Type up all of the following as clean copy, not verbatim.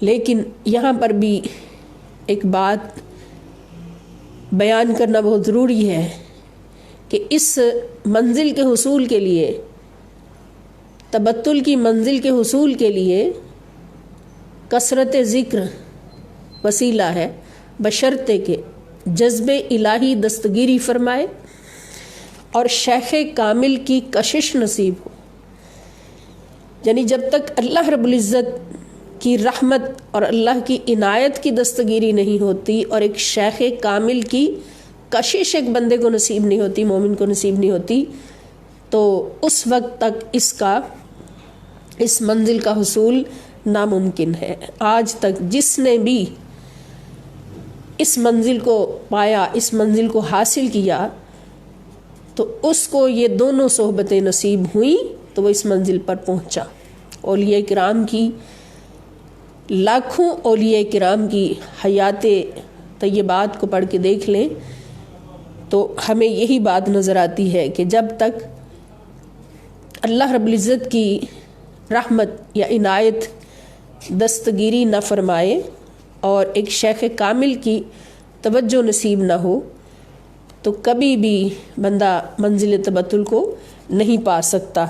لیکن یہاں پر بھی ایک بات بیان کرنا بہت ضروری ہے کہ اس منزل کے حصول کے لیے، تبتل کی منزل کے حصول کے لیے کثرت ذکر وسیلہ ہے، بشرطے کہ جذب الہی دستگیری فرمائے اور شیخ کامل کی کشش نصیب ہو۔ یعنی جب تک اللہ رب العزت کی رحمت اور اللہ کی عنایت کی دستگیری نہیں ہوتی اور ایک شیخ کامل کی کشش ایک بندے کو نصیب نہیں ہوتی، مومن کو نصیب نہیں ہوتی، تو اس وقت تک اس منزل کا حصول ناممکن ہے۔ آج تک جس نے بھی اس منزل کو پایا، اس منزل کو حاصل کیا، تو اس کو یہ دونوں صحبتیں نصیب ہوئیں تو وہ اس منزل پر پہنچا۔ اولیاء کرام کی، لاکھوں اولیاء کرام کی حیات طیبات کو پڑھ کے دیکھ لیں تو ہمیں یہی بات نظر آتی ہے کہ جب تک اللہ رب العزت کی رحمت یا عنایت دستگیری نہ فرمائے اور ایک شیخ کامل کی توجہ نصیب نہ ہو تو کبھی بھی بندہ منزل تبتل کو نہیں پا سکتا۔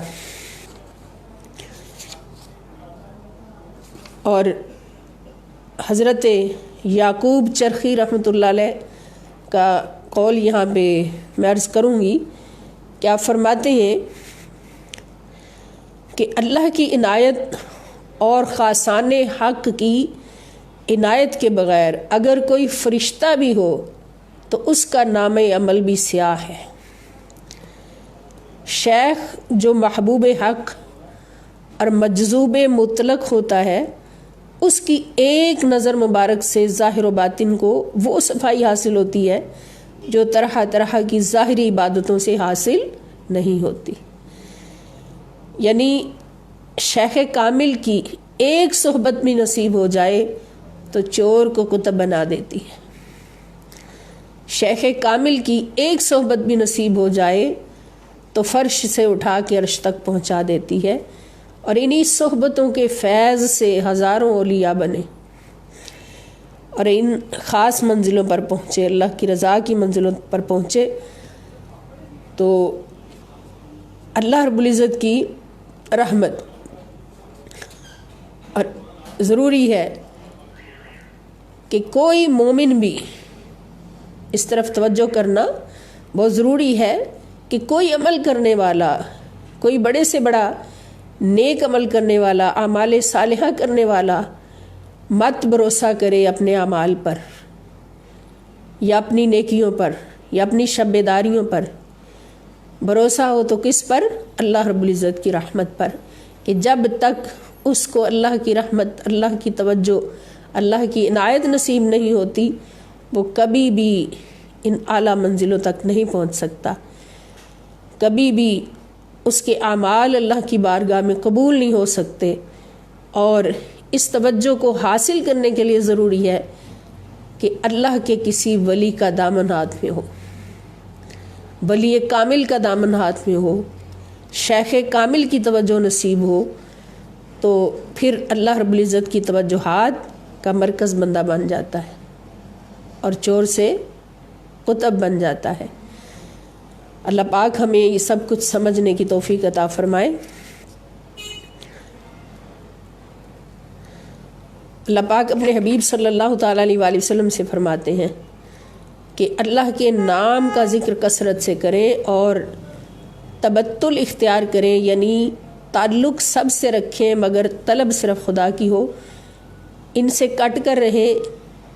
اور حضرت یعقوب چرخی رحمۃ اللہ علیہ کا قول یہاں پہ میں عرض کروں گی، کیا فرماتے ہیں کہ اللہ کی عنایت اور خاصان حق کی عنایت کے بغیر اگر کوئی فرشتہ بھی ہو تو اس کا نام عمل بھی سیاہ ہے۔ شیخ جو محبوب حق اور مجذوب مطلق ہوتا ہے، اس کی ایک نظر مبارک سے ظاہر و باطن کو وہ صفائی حاصل ہوتی ہے جو طرح طرح کی ظاہری عبادتوں سے حاصل نہیں ہوتی۔ یعنی شیخ کامل کی ایک صحبت بھی نصیب ہو جائے تو چور کو کتب بنا دیتی ہے، شیخ کامل کی ایک صحبت بھی نصیب ہو جائے تو فرش سے اٹھا کے عرش تک پہنچا دیتی ہے، اور انہی صحبتوں کے فیض سے ہزاروں اولیاء بنے اور ان خاص منزلوں پر پہنچے، اللہ کی رضا کی منزلوں پر پہنچے۔ تو اللہ رب العزت کی رحمت، اور ضروری ہے کہ کوئی مومن بھی اس طرف توجہ کرنا بہت ضروری ہے کہ کوئی عمل کرنے والا، کوئی بڑے سے بڑا نیک عمل کرنے والا، اعمال صالحہ کرنے والا مت بھروسہ کرے اپنے اعمال پر یا اپنی نیکیوں پر یا اپنی شب بیداریوں پر۔ بھروسہ ہو تو کس پر؟ اللہ رب العزت کی رحمت پر، کہ جب تک اس کو اللہ کی رحمت، اللہ کی توجہ، اللہ کی عنایت نصیب نہیں ہوتی وہ کبھی بھی ان اعلیٰ منزلوں تک نہیں پہنچ سکتا، کبھی بھی اس کے اعمال اللہ کی بارگاہ میں قبول نہیں ہو سکتے۔ اور اس توجہ کو حاصل کرنے کے لیے ضروری ہے کہ اللہ کے کسی ولی کا دامن ہاتھ میں ہو، ولی کامل کا دامن ہاتھ میں ہو، شیخ کامل کی توجہ نصیب ہو، تو پھر اللہ رب العزت کی توجہات کا مرکز بندہ بن جاتا ہے اور چور سے قطب بن جاتا ہے۔ اللہ پاک ہمیں یہ سب کچھ سمجھنے کی توفیق عطا فرمائے۔ اللہ پاک اپنے حبیب صلی اللہ تعالیٰ علیہ وآلہ وسلم سے فرماتے ہیں کہ اللہ کے نام کا ذکر کثرت سے کریں اور تبتل اختیار کریں، یعنی تعلق سب سے رکھیں مگر طلب صرف خدا کی ہو، ان سے کٹ کر رہیں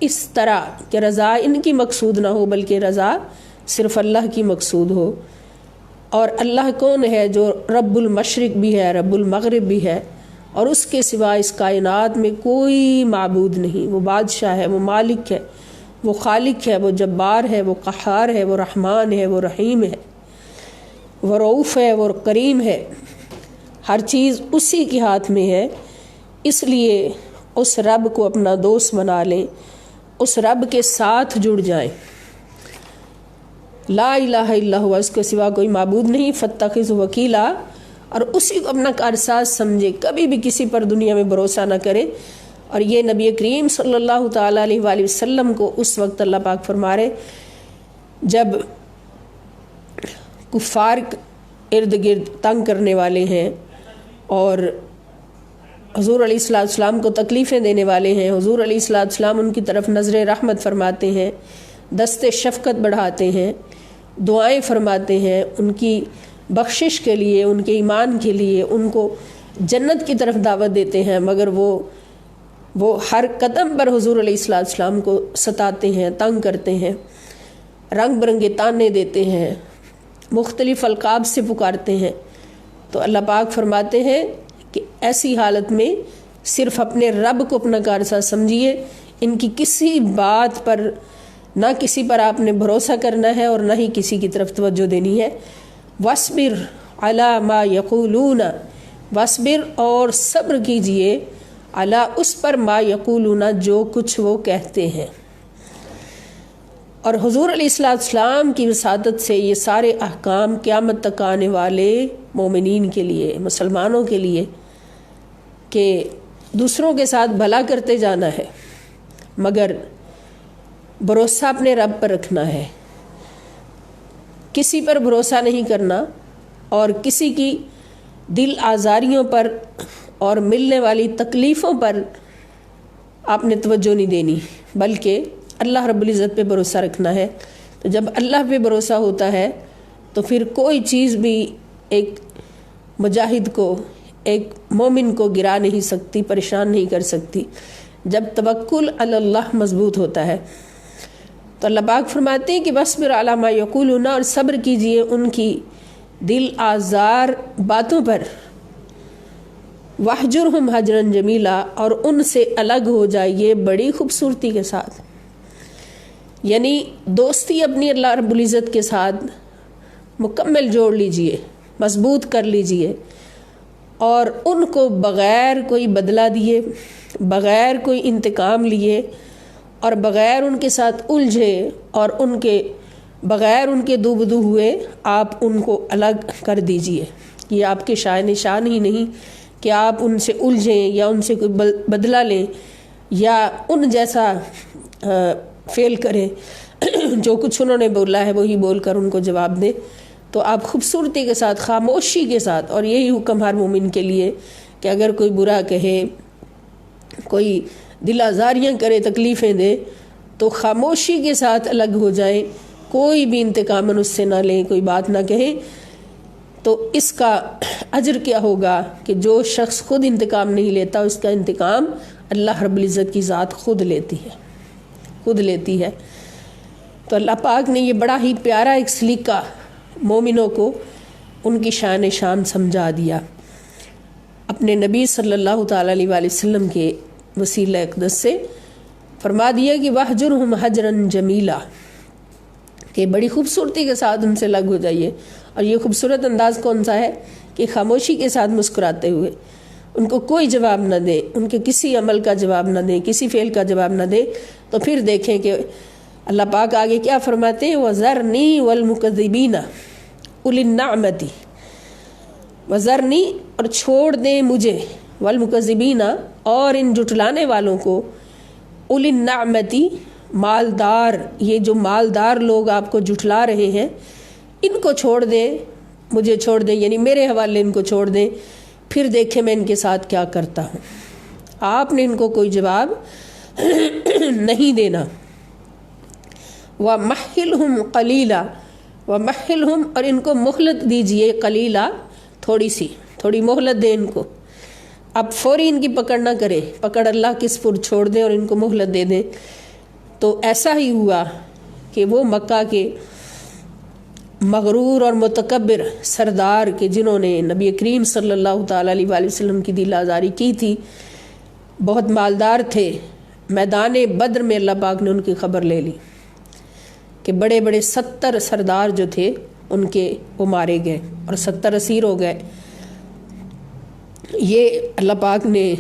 اس طرح کہ رضا ان کی مقصود نہ ہو بلکہ رضا صرف اللہ کی مقصود ہو۔ اور اللہ کون ہے؟ جو رب المشرق بھی ہے، رب المغرب بھی ہے، اور اس کے سوا اس کائنات میں کوئی معبود نہیں۔ وہ بادشاہ ہے، وہ مالک ہے، وہ خالق ہے، وہ جبار ہے، وہ قہار ہے، وہ رحمان ہے، وہ رحیم ہے، وہ رؤوف ہے، وہ کریم ہے۔ ہر چیز اسی کے ہاتھ میں ہے، اس لیے اس رب کو اپنا دوست بنا لیں، اس رب کے ساتھ جڑ جائیں۔ لا الہ الا ہوا، اس کے سوا کوئی معبود نہیں، فاتخذ وکیلا، اور اسی کو اپنا کارساز سمجھے، کبھی بھی کسی پر دنیا میں بھروسہ نہ کرے اور یہ نبی کریم صلی اللہ تعالیٰ علیہ وآلہ وسلم کو اس وقت اللہ پاک فرما رہے جب کفار ارد گرد تنگ کرنے والے ہیں اور حضور علیہ السلام کو تکلیفیں دینے والے ہیں، حضور علیہ السلام ان کی طرف نظر رحمت فرماتے ہیں، دست شفقت بڑھاتے ہیں، دعائیں فرماتے ہیں ان کی بخشش کے لیے، ان کے ایمان کے لیے، ان کو جنت کی طرف دعوت دیتے ہیں، مگر وہ ہر قدم پر حضور علیہ السلام کو ستاتے ہیں، تنگ کرتے ہیں، رنگ برنگے تانے دیتے ہیں، مختلف القاب سے پکارتے ہیں۔ تو اللہ پاک فرماتے ہیں کہ ایسی حالت میں صرف اپنے رب کو اپنا کارساز سمجھیے، ان کی کسی بات پر نہ کسی پر آپ نے بھروسہ کرنا ہے اور نہ ہی کسی کی طرف توجہ دینی ہے۔ وَاصْبِرْ عَلَى مَا يَقُولُونَ، وَاصْبِرْ اور صبر کیجئے، علی اس پر ما یقولون جو کچھ وہ کہتے ہیں۔ اور حضور علیہ السلام کی وساطت سے یہ سارے احکام قیامت تک آنے والے مومنین کے لیے، مسلمانوں کے لیے، کہ دوسروں کے ساتھ بھلا کرتے جانا ہے مگر بھروسہ اپنے رب پر رکھنا ہے، کسی پر بھروسہ نہیں کرنا اور کسی کی دل آزاریوں پر اور ملنے والی تکلیفوں پر آپ نے توجہ نہیں دینی، بلکہ اللہ رب العزت پہ بھروسہ رکھنا ہے۔ تو جب اللہ پہ بھروسہ ہوتا ہے تو پھر کوئی چیز بھی ایک مجاہد کو، ایک مومن کو گرا نہیں سکتی، پریشان نہیں کر سکتی، جب توکل علی اللہ مضبوط ہوتا ہے۔ تو اللہ پاک فرماتے ہیں کہ وَاصْبِرْ عَلَى مَا يَقُولُونَ، اور صبر کیجئے ان کی دل آزار باتوں پر، وَاحْجُرْهُمْ حَجْرًا جَمِيلًا، اور ان سے الگ ہو جائیے بڑی خوبصورتی کے ساتھ، یعنی دوستی اپنی اللہ رب العزت کے ساتھ مکمل جوڑ لیجئے، مضبوط کر لیجئے، اور ان کو بغیر کوئی بدلہ دیے، بغیر کوئی انتقام لیے اور بغیر ان کے ساتھ الجھے اور ان کے بغیر ان کے دو بدو ہوئے آپ ان کو الگ کر دیجئے۔ یہ آپ کے شائن شان ہی نہیں کہ آپ ان سے الجھیں یا ان سے کوئی بدلہ لیں یا ان جیسا فیل کریں جو کچھ انہوں نے بولا ہے وہی بول کر ان کو جواب دیں۔ تو آپ خوبصورتی کے ساتھ، خاموشی کے ساتھ، اور یہی حکم ہر مومن کے لیے کہ اگر کوئی برا کہے، کوئی دل آزاریاں کرے، تکلیفیں دے، تو خاموشی کے ساتھ الگ ہو جائیں، کوئی بھی انتقام اس سے نہ لیں، کوئی بات نہ کہیں۔ تو اس کا اجر کیا ہوگا کہ جو شخص خود انتقام نہیں لیتا، اس کا انتقام اللہ رب العزت کی ذات خود لیتی ہے۔ تو اللہ پاک نے یہ بڑا ہی پیارا ایک سلیقہ مومنوں کو ان کی شان سمجھا دیا، اپنے نبی صلی اللہ تعالیٰ علیہ وآلہ وسلم کے وسیلہ اقدس سے فرما دیا کہ وَاحْجُرْهُمْ حَجْرًا جَمِيلًا، کہ بڑی خوبصورتی کے ساتھ ان سے الگ ہو جائیے۔ اور یہ خوبصورت انداز کون سا ہے کہ خاموشی کے ساتھ مسکراتے ہوئے، ان کو کوئی جواب نہ دیں، ان کے کسی عمل کا جواب نہ دیں، کسی فعل کا جواب نہ دیں۔ تو پھر دیکھیں کہ اللہ پاک آگے کیا فرماتے ہیں، وَذَرْنِي وَالْمُكَذِّبِينَ أُولِي النَّعْمَةِ، وَذَرْنِي اور چھوڑ دیں مجھے، وَالْمُكَذِّبِينَ اور ان جھٹلانے والوں کو، أُولِي النَّعْمَةِ مالدار، یہ جو مالدار لوگ آپ کو جھٹلا رہے ہیں ان کو چھوڑ دیں، مجھے چھوڑ دیں، یعنی میرے حوالے ان کو چھوڑ دیں، پھر دیکھیں میں ان کے ساتھ کیا کرتا ہوں۔ آپ نے ان کو کوئی جواب نہیں دینا۔ وَمَحِّلْهُمْ قَلِيلًا، وَمَحِّلْهُمْ اور ان کو مہلت دیجئے، قلیلا تھوڑی مہلت دیں ان کو، اب فوری ان کی پکڑ نہ کرے، پکڑ اللہ کس پر چھوڑ دیں اور ان کو مہلت دے دیں۔ تو ایسا ہی ہوا کہ وہ مکہ کے مغرور اور متکبر سردار کے جنہوں نے نبی کریم صلی اللہ تعالیٰ علیہ وآلہ وسلم کی دل آزاری کی تھی، بہت مالدار تھے، میدان بدر میں اللہ پاک نے ان کی خبر لے لی کہ بڑے بڑے 70 سردار جو تھے ان کے وہ مارے گئے اور 70 اسیر ہو گئے۔ یہ اللہ پاک نے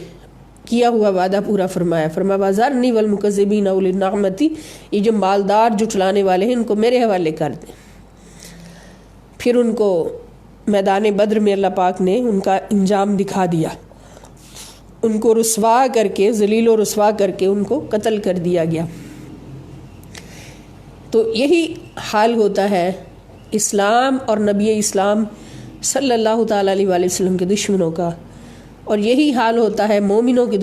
کیا ہوا وعدہ پورا فرمایا، وَذَرْنِي وَالْمُكَذِّبِينَ أُولِي النَّعْمَةِ، یہ جو مالدار جھٹلانے والے ہیں ان کو میرے حوالے کر دیں۔ پھر ان کو میدان بدر میں اللہ پاک نے ان کا انجام دکھا دیا۔ ان کو رسوا کر کے، ذلیل و رسوا کر کے ان کو قتل کر دیا گیا۔ تو یہی حال ہوتا ہے اسلام اور نبی اسلام صلی اللہ تعالیٰ علیہ وآلہ وسلم کے دشمنوں کا، اور یہی حال ہوتا ہے مومنوں کے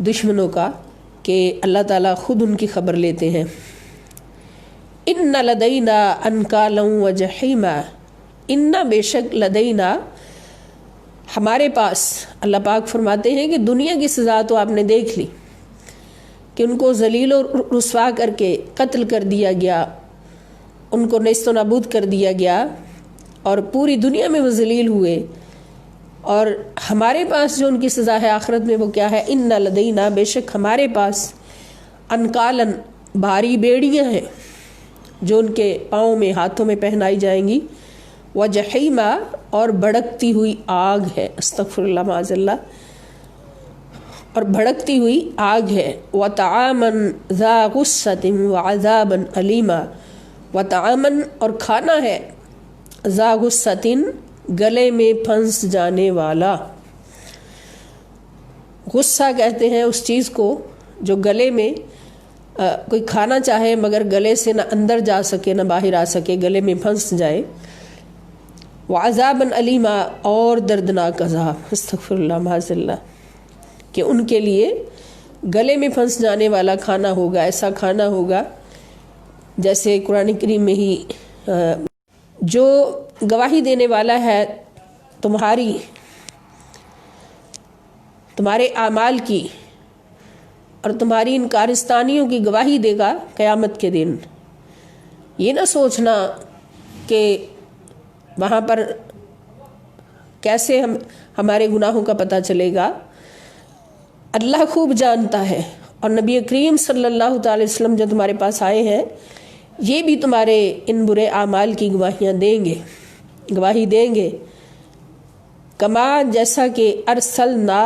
دشمنوں کا کہ اللہ تعالیٰ خود ان کی خبر لیتے ہیں۔ ان لدینا انکالا و جحیما، ان بے شک لدینا ہمارے پاس، اللہ پاک فرماتے ہیں کہ دنیا کی سزا تو آپ نے دیکھ لی کہ ان کو ذلیل و رسوا کر کے قتل کر دیا گیا، ان کو نیست و نابود کر دیا گیا اور پوری دنیا میں وہ ذلیل ہوئے، اور ہمارے پاس جو ان کی سزا ہے آخرت میں وہ کیا ہے؟ ان لدینا بے شک ہمارے پاس انکالن بھاری بیڑیاں ہیں جو ان کے پاؤں میں ہاتھوں میں پہنائی جائیں گی، وجحیما اور بھڑکتی ہوئی آگ ہے، استغفر اللہ معاذ اللہ، اور بھڑکتی ہوئی آگ ہے، وطعاما ذا غصۃ وعذابا علیما، وطعاما اور کھانا ہے، ذا غصۃ گلے میں پھنس جانے والا۔ غصہ کہتے ہیں اس چیز کو جو گلے میں کوئی کھانا چاہے مگر گلے سے نہ اندر جا سکے نہ باہر آ سکے، گلے میں پھنس جائے۔ وعذابا علیما اور دردناک عذاب، استغفر اللہ معاذ اللہ، کہ ان کے لیے گلے میں پھنس جانے والا کھانا ہوگا، ایسا کھانا ہوگا جیسے قرآن کریم میں ہی جو گواہی دینے والا ہے تمہارے اعمال کی اور تمہاری ان کارستانیوں کی گواہی دے گا قیامت کے دن۔ یہ نہ سوچنا کہ وہاں پر کیسے ہمارے گناہوں کا پتہ چلے گا، اللہ خوب جانتا ہے، اور نبی کریم صلی اللہ تعالی وسلم جو تمہارے پاس آئے ہیں یہ بھی تمہارے ان برے اعمال کی گواہی دیں گے، کما جیسا کہ ارسلنا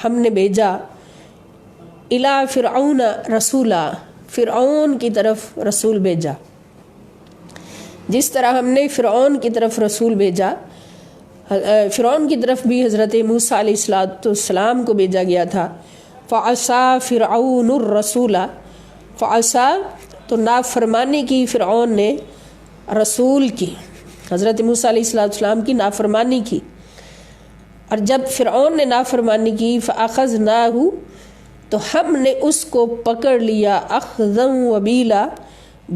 ہم نے بھیجا، الی فرعون رسولا فرعون کی طرف رسول بھیجا، جس طرح ہم نے فرعون کی طرف رسول بھیجا، فرعون کی طرف بھی حضرت موسیٰ علیہ السلام کو بھیجا گیا تھا۔ فعصا فرعون الرسول، فعصا تو نافرمانی کی فرعون نے رسول کی، حضرت موسیٰ علیہ السلام کی نافرمانی کی، اور جب فرعون نے نافرمانی کی فاخذناہ تو ہم نے اس کو پکڑ لیا، اخذا وبیلا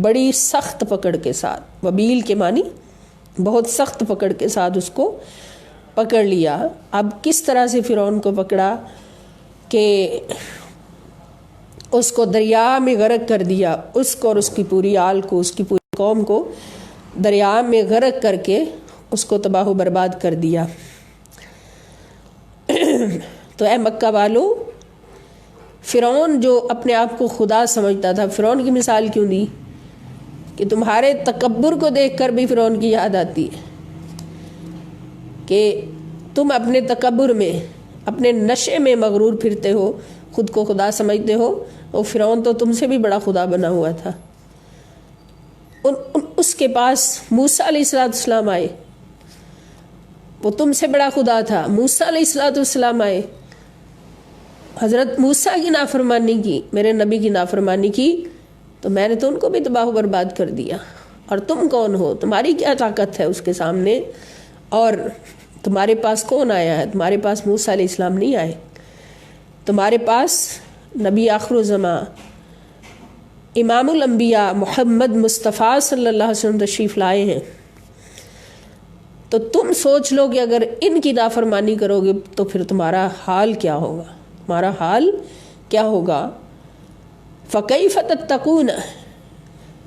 بڑی سخت پکڑ کے ساتھ، وبیل کے معنی بہت سخت پکڑ کے ساتھ اس کو پکڑ لیا۔ اب کس طرح سے فرعون کو پکڑا کہ اس کو دریا میں غرق کر دیا، اس کو اور اس کی پوری آل کو، اس کی پوری قوم کو دریا میں غرق کر کے اس کو تباہ و برباد کر دیا۔ تو اے مکہ والو، فرعون جو اپنے آپ کو خدا سمجھتا تھا، فرعون کی مثال کیوں دی کہ تمہارے تکبر کو دیکھ کر بھی فرعون کی یاد آتی ہے کہ تم اپنے تکبر میں، اپنے نشے میں مغرور پھرتے ہو، خود کو خدا سمجھتے ہو، اور فرعون تو تم سے بھی بڑا خدا بنا ہوا تھا۔ اس کے پاس موسیٰ علیہ السلام آئے، وہ تم سے بڑا خدا تھا، موسیٰ علیہ السلام آئے، حضرت موسیٰ کی نافرمانی کی، میرے نبی کی نافرمانی کی، تو میں نے تو ان کو بھی تباہ و برباد کر دیا، اور تم کون ہو، تمہاری کیا طاقت ہے اس کے سامنے، اور تمہارے پاس کون آیا ہے؟ تمہارے پاس موسیٰ علیہ السلام نہیں آئے، تمہارے پاس نبی آخر الزماں امام الانبیاء محمد مصطفیٰ صلی اللہ علیہ وسلم تشریف لائے ہیں۔ تو تم سوچ لو کہ اگر ان کی نافرمانی کرو گے تو پھر تمہارا حال کیا ہوگا، تمہارا حال کیا ہوگا۔ فَكَيْفَ تَتَّقُونَ،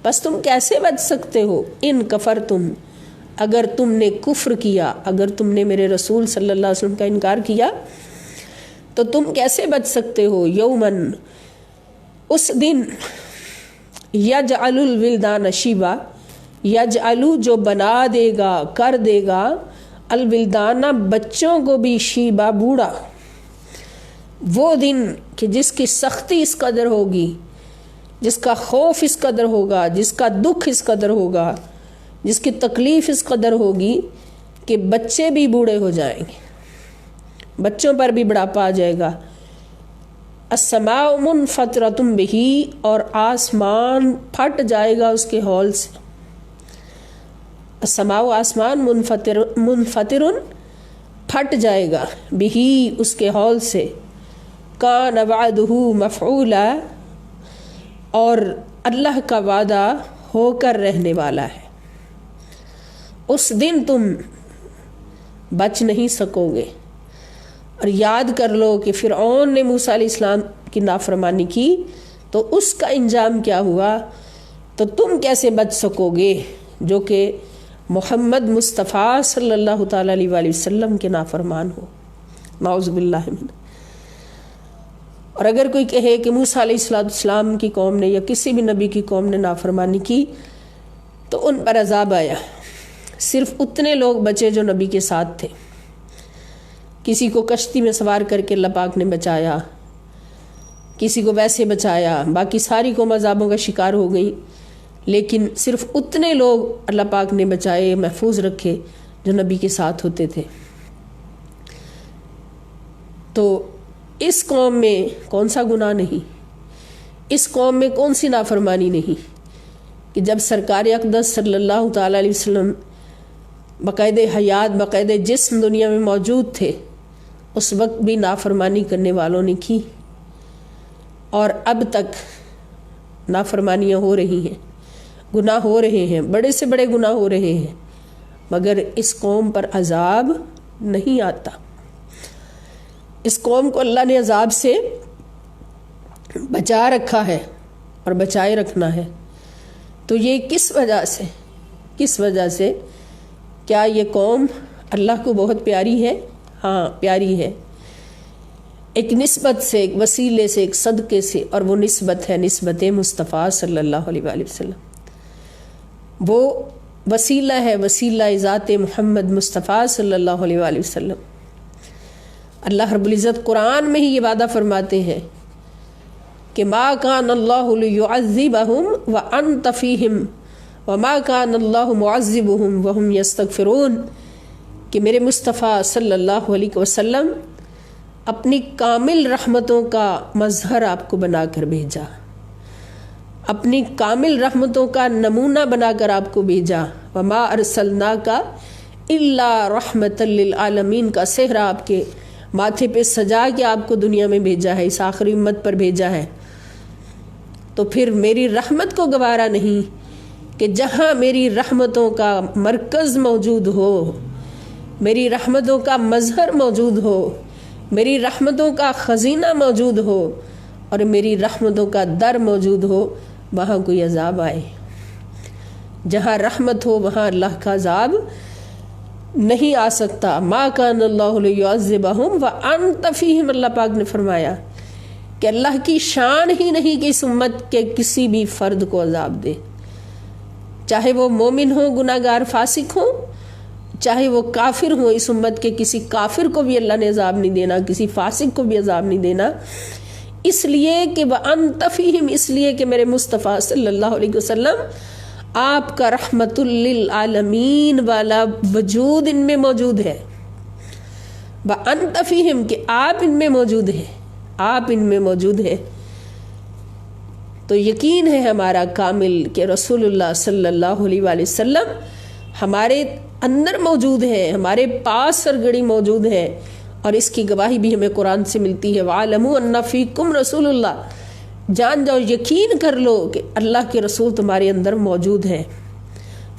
بس تم کیسے بچ سکتے ہو، ان کفرتم، اگر تم نے کفر کیا، اگر تم نے میرے رسول صلی اللہ علیہ وسلم کا انکار کیا تو تم کیسے بچ سکتے ہو۔ یومن، اس دن، یجعل الولدان شیبا، یجعلو جو بنا دے گا، کر دے گا، الولدان بچوں کو بھی شیبا بوڑھا، وہ دن کہ جس کی سختی اس قدر ہوگی، جس کا خوف اس قدر ہوگا، جس کا دکھ اس قدر ہوگا، جس کی تکلیف اس قدر ہوگی کہ بچے بھی بوڑھے ہو جائیں گے، بچوں پر بھی بڑھاپا آ جائے گا. السماء منفطرۃ بہ، اور آسمان پھٹ جائے گا اس کے ہول سے. السماء آسمان منفطر پھٹ جائے گا، بہ اس کے ہول سے. کان وعدہ مفعولا، اور اللہ کا وعدہ ہو کر رہنے والا ہے. اس دن تم بچ نہیں سکو گے. اور یاد کر لو کہ فرعون نے موسیٰ علیہ السلام کی نافرمانی کی تو اس کا انجام کیا ہوا. تو تم کیسے بچ سکو گے جو کہ محمد مصطفیٰ صلی اللہ تعالیٰ علیہ وآلہ وسلم کے نافرمان ہو. نعوذ باللہ من. اور اگر کوئی کہے کہ موسیٰ علیہ السلام کی قوم نے یا کسی بھی نبی کی قوم نے نافرمانی کی تو ان پر عذاب آیا، صرف اتنے لوگ بچے جو نبی کے ساتھ تھے. کسی کو کشتی میں سوار کر کے اللہ پاک نے بچایا، کسی کو ویسے بچایا، باقی ساری قوم عذابوں کا شکار ہو گئی، لیکن صرف اتنے لوگ اللہ پاک نے بچائے، محفوظ رکھے جو نبی کے ساتھ ہوتے تھے. تو اس قوم میں کون سا گناہ نہیں، اس قوم میں کون سی نافرمانی نہیں کہ جب سرکار اقدس صلی اللہ تعالیٰ علیہ وسلم باقاعدہ حیات، باقاعدہ جسم دنیا میں موجود تھے، اس وقت بھی نافرمانی کرنے والوں نے کی، اور اب تک نافرمانیاں ہو رہی ہیں، گناہ ہو رہے ہیں، بڑے سے بڑے گناہ ہو رہے ہیں، مگر اس قوم پر عذاب نہیں آتا. اس قوم کو اللہ نے عذاب سے بچا رکھا ہے اور بچائے رکھنا ہے. تو یہ کس وجہ سے کیا یہ قوم اللہ کو بہت پیاری ہے؟ ہاں پیاری ہے، ایک نسبت سے، ایک وسیلے سے، ایک صدقے سے، اور وہ نسبت ہے نسبت مصطفیٰ صلی اللہ علیہ وآلہ وسلم. وہ وسیلہ ہے، وسیلہ ذات محمد مصطفیٰ صلی اللہ علیہ وآلہ وسلم. اللہ رب العزت قرآن میں ہی یہ وعدہ فرماتے ہیں کہ ما کان اللہ لیعذبہم وانت فیہم وما کان اللہ معذبہم وہم یستغفرون، کہ میرے مصطفیٰ صلی اللہ علیہ وسلم اپنی کامل رحمتوں کا مظہر آپ کو بنا کر بھیجا، اپنی کامل رحمتوں کا نمونہ بنا کر آپ کو بھیجا. وما ارسلناک الا رحمۃ للعالمین کا صحرا آپ کے ماتھے پہ سجا کے آپ کو دنیا میں بھیجا ہے، اس آخری امت پر بھیجا ہے. تو پھر میری رحمت کو گوارا نہیں کہ جہاں میری رحمتوں کا مرکز موجود ہو، میری رحمتوں کا مظہر موجود ہو، میری رحمتوں کا خزینہ موجود ہو، اور میری رحمتوں کا در موجود ہو، وہاں کوئی عذاب آئے. جہاں رحمت ہو وہاں اللہ کا عذاب نہیں آ سکتا. ما کان اللہ لیعذبہم وانت فیہم، اللہ پاک نے فرمایا کہ اللہ کی شان ہی نہیں کہ اس امت کے کسی بھی فرد کو عذاب دے، چاہے وہ مومن ہو، گناہ گار، فاسق ہو، چاہے وہ کافر ہو. اس امت کے کسی کافر کو بھی اللہ نے عذاب نہیں دینا، کسی فاسق کو بھی عذاب نہیں دینا، اس لیے کہ وَأَنْتَ فِيهِمْ، اس لیے کہ میرے مصطفیٰ صلی اللہ علیہ وسلم آپ کا رحمت للعالمین والا وجود ان میں موجود ہے. وَأَنْتَ فِيهِمْ، کہ آپ ان میں موجود ہیں، آپ ان میں موجود ہیں. تو یقین ہے ہمارا کامل کہ رسول اللہ صلی اللہ علیہ وآلہ وسلم ہمارے اندر موجود ہے، ہمارے پاس سرگڑی موجود ہے، اور اس کی گواہی بھی ہمیں قرآن سے ملتی ہے. وَعَلَمُوا أَنَّ فِيكُمْ رسول اللہ، جان جاؤ، یقین کر لو کہ اللہ کے رسول تمہارے اندر موجود ہے.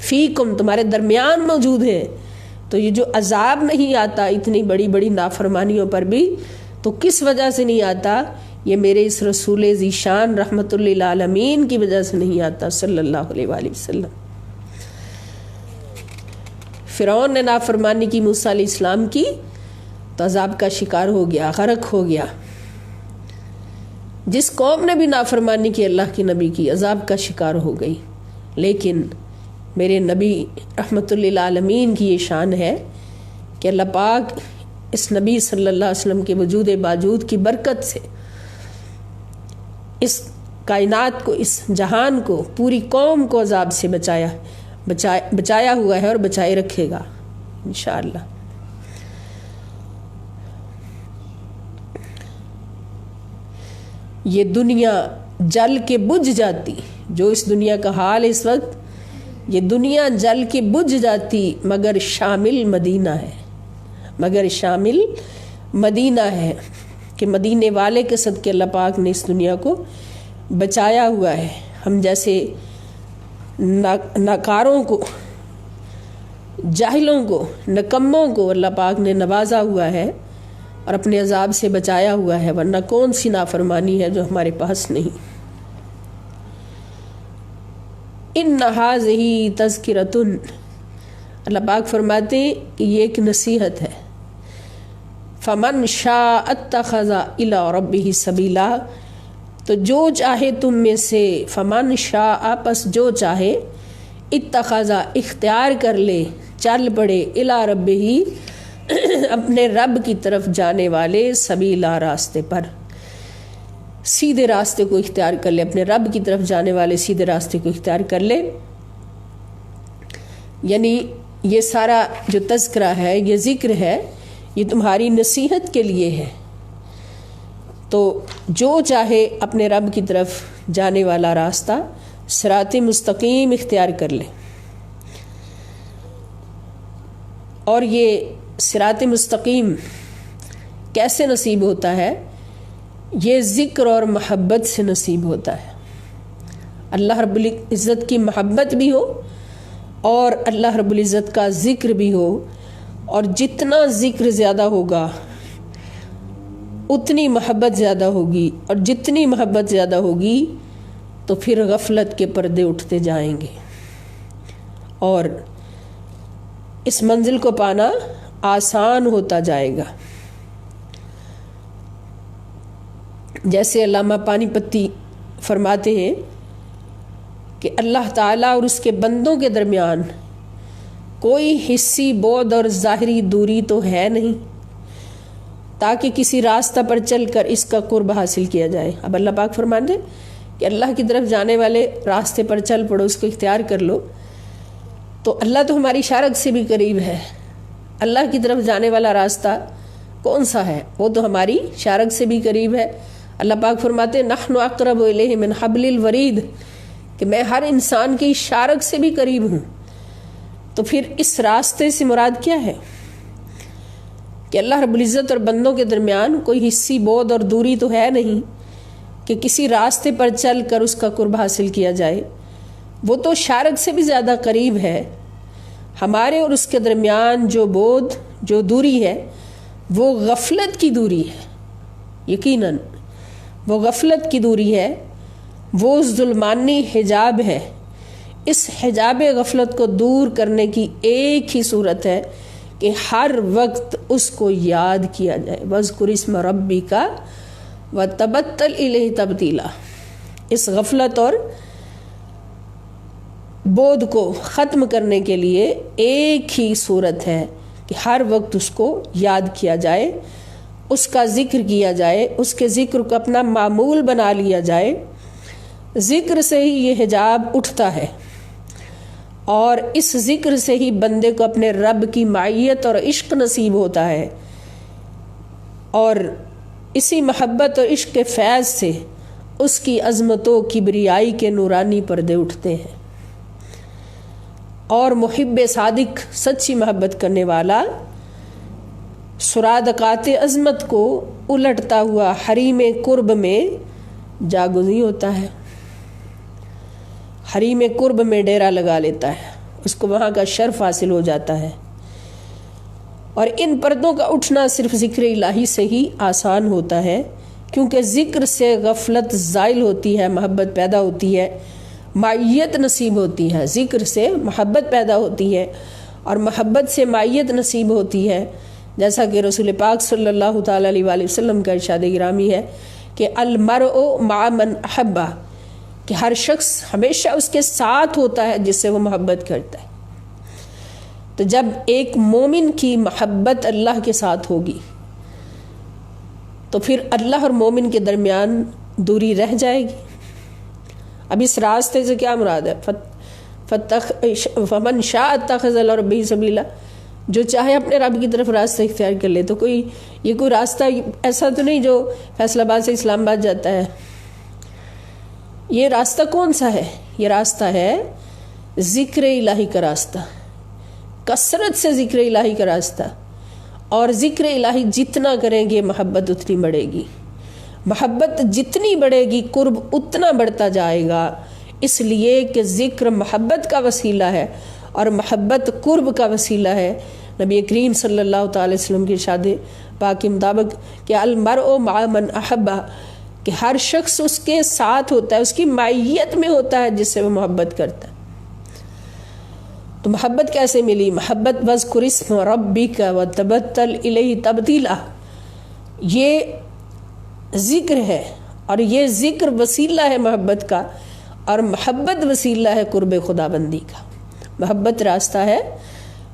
فیکم، تمہارے درمیان موجود ہے. تو یہ جو عذاب نہیں آتا اتنی بڑی بڑی نافرمانیوں پر بھی، تو کس وجہ سے نہیں آتا؟ یہ میرے اس رسول ذیشان رحمت للعالمین کی وجہ سے نہیں آتا صلی اللہ علیہ وآلہ وسلم. فرعون نے نافرمانی کی موسیٰ علیہ السلام کی تو عذاب کا شکار ہو گیا، غرق ہو گیا. جس قوم نے بھی نافرمانی کی اللہ کی نبی کی، عذاب کا شکار ہو گئی. لیکن میرے نبی رحمت للعالمین کی یہ شان ہے کہ اللہ پاک اس نبی صلی اللہ علیہ وسلم کے وجود باجود کی برکت سے اس کائنات کو، اس جہان کو، پوری قوم کو عذاب سے بچایا ہوا ہے اور بچائے رکھے گا انشاءاللہ. یہ دنیا جل کے بجھ جاتی، جو اس دنیا کا حال اس وقت، یہ دنیا جل کے بجھ جاتی مگر شامل مدینہ ہے، مگر شامل مدینہ ہے، کہ مدینے والے کے صدقے اللہ پاک نے اس دنیا کو بچایا ہوا ہے۔ ہم جیسے ناکاروں کو، جاہلوں کو، نکموں کو اللہ پاک نے نوازا ہوا ہے اور اپنے عذاب سے بچایا ہوا ہے، ورنہ کون سی نافرمانی ہے جو ہمارے پاس نہیں۔ ان ھذہ تذکرۃ، اللہ پاک فرماتے ہیں کہ یہ ایک نصیحت ہے۔ فمن شاء اتخذ الی ربہ سبیلا، تو جو چاہے تم میں سے، فمن شاء، پس جو چاہے، اتخذ، اختیار کر لے، چل پڑے، الی ربہ، اپنے رب کی طرف جانے والے، سبیلا، راستے پر، سیدھے راستے کو اختیار کر لے، اپنے رب کی طرف جانے والے سیدھے راستے کو اختیار کر لے۔ یعنی یہ سارا جو تذکرہ ہے، یہ ذکر ہے، یہ تمہاری نصیحت کے لیے ہے۔ تو جو چاہے اپنے رب کی طرف جانے والا راستہ، صراط مستقیم اختیار کر لے۔ اور یہ صراط مستقیم کیسے نصیب ہوتا ہے؟ یہ ذکر اور محبت سے نصیب ہوتا ہے۔ اللہ رب العزت کی محبت بھی ہو اور اللہ رب العزت کا ذکر بھی ہو، اور جتنا ذکر زیادہ ہوگا اتنی محبت زیادہ ہوگی، اور جتنی محبت زیادہ ہوگی تو پھر غفلت کے پردے اٹھتے جائیں گے، اور اس منزل کو پانا آسان ہوتا جائے گا۔ جیسے علامہ پانی پتی فرماتے ہیں کہ اللہ تعالیٰ اور اس کے بندوں کے درمیان کوئی حسی بعد اور ظاہری دوری تو ہے نہیں تاکہ کسی راستہ پر چل کر اس کا قرب حاصل کیا جائے۔ اب اللہ پاک فرماتے ہیں کہ اللہ کی طرف جانے والے راستے پر چل پڑو، اس کو اختیار کر لو، تو اللہ تو ہماری شارک سے بھی قریب ہے۔ اللہ کی طرف جانے والا راستہ کون سا ہے؟ وہ تو ہماری شارک سے بھی قریب ہے۔ اللہ پاک فرماتے ہیں نحن اقرب الیہ من حبل الورید، کہ میں ہر انسان کی شارک سے بھی قریب ہوں۔ تو پھر اس راستے سے مراد کیا ہے؟ کہ اللہ رب العزت اور بندوں کے درمیان کوئی حسی بعد اور دوری تو ہے نہیں کہ کسی راستے پر چل کر اس کا قرب حاصل کیا جائے، وہ تو شارک سے بھی زیادہ قریب ہے۔ ہمارے اور اس کے درمیان جو بعد، جو دوری ہے، وہ غفلت کی دوری ہے۔ یقیناً وہ غفلت کی دوری ہے، وہ ظلمانی حجاب ہے۔ اس حجاب غفلت کو دور کرنے کی ایک ہی صورت ہے کہ ہر وقت اس کو یاد کیا جائے۔ وَاذْكُرِ اسْمَ رَبِّكَ وَتَبَتَّلْ إِلَيْهِ تَبْتِيلًا۔ اس غفلت اور بعد کو ختم کرنے کے لیے ایک ہی صورت ہے کہ ہر وقت اس کو یاد کیا جائے، اس کا ذکر کیا جائے، اس کے ذکر کو اپنا معمول بنا لیا جائے۔ ذکر سے ہی یہ حجاب اٹھتا ہے، اور اس ذکر سے ہی بندے کو اپنے رب کی معیت اور عشق نصیب ہوتا ہے، اور اسی محبت اور عشق کے فیض سے اس کی عظمت و کبریائی کے نورانی پردے اٹھتے ہیں، اور محب صادق، سچی محبت کرنے والا، سرادقات عظمت کو الٹتا ہوا حریم قرب میں جاگزیں ہوتا ہے، حریم قرب میں ڈیرا لگا لیتا ہے، اس کو وہاں کا شرف حاصل ہو جاتا ہے۔ اور ان پردوں کا اٹھنا صرف ذکر الہی سے ہی آسان ہوتا ہے، کیونکہ ذکر سے غفلت زائل ہوتی ہے، محبت پیدا ہوتی ہے، معیت نصیب ہوتی ہے۔ ذکر سے محبت پیدا ہوتی ہے اور محبت سے معیت نصیب ہوتی ہے، جیسا کہ رسول پاک صلی اللہ تعالیٰ علیہ وآلہ وسلم کا ارشاد گرامی ہے کہ المرء مع من احبہ، کہ ہر شخص ہمیشہ اس کے ساتھ ہوتا ہے جس سے وہ محبت کرتا ہے۔ تو جب ایک مومن کی محبت اللہ کے ساتھ ہوگی تو پھر اللہ اور مومن کے درمیان دوری رہ جائے گی۔ اب اس راستے سے کیا مراد ہے؟ فمن شاء اتخذ الی ربہ سبیلا، جو چاہے اپنے رب کی طرف راستہ اختیار کر لے. تو یہ کوئی راستہ ایسا تو نہیں جو فیصل آباد سے اسلام آباد جاتا ہے. یہ راستہ کون سا ہے؟ یہ راستہ ہے ذکر الہی کا راستہ، کثرت سے ذکر الہی کا راستہ. اور ذکر الہی جتنا کریں گے محبت اتنی بڑھے گی، محبت جتنی بڑھے گی قرب اتنا بڑھتا جائے گا. اس لیے کہ ذکر محبت کا وسیلہ ہے اور محبت قرب کا وسیلہ ہے. نبی کریم صلی اللہ تعالی وسلم کی ارشاد پاک کے مطابق کہ المرء مع من احبہ، کہ ہر شخص اس کے ساتھ ہوتا ہے، اس کی معیت میں ہوتا ہے جس سے وہ محبت کرتا ہے. تو محبت کیسے ملی؟ محبت وذکر اسم ربک وتبتل الیہ تبتیلا، یہ ذکر ہے اور یہ ذکر وسیلہ ہے محبت کا، اور محبت وسیلہ ہے قرب خدا بندی کا. محبت راستہ ہے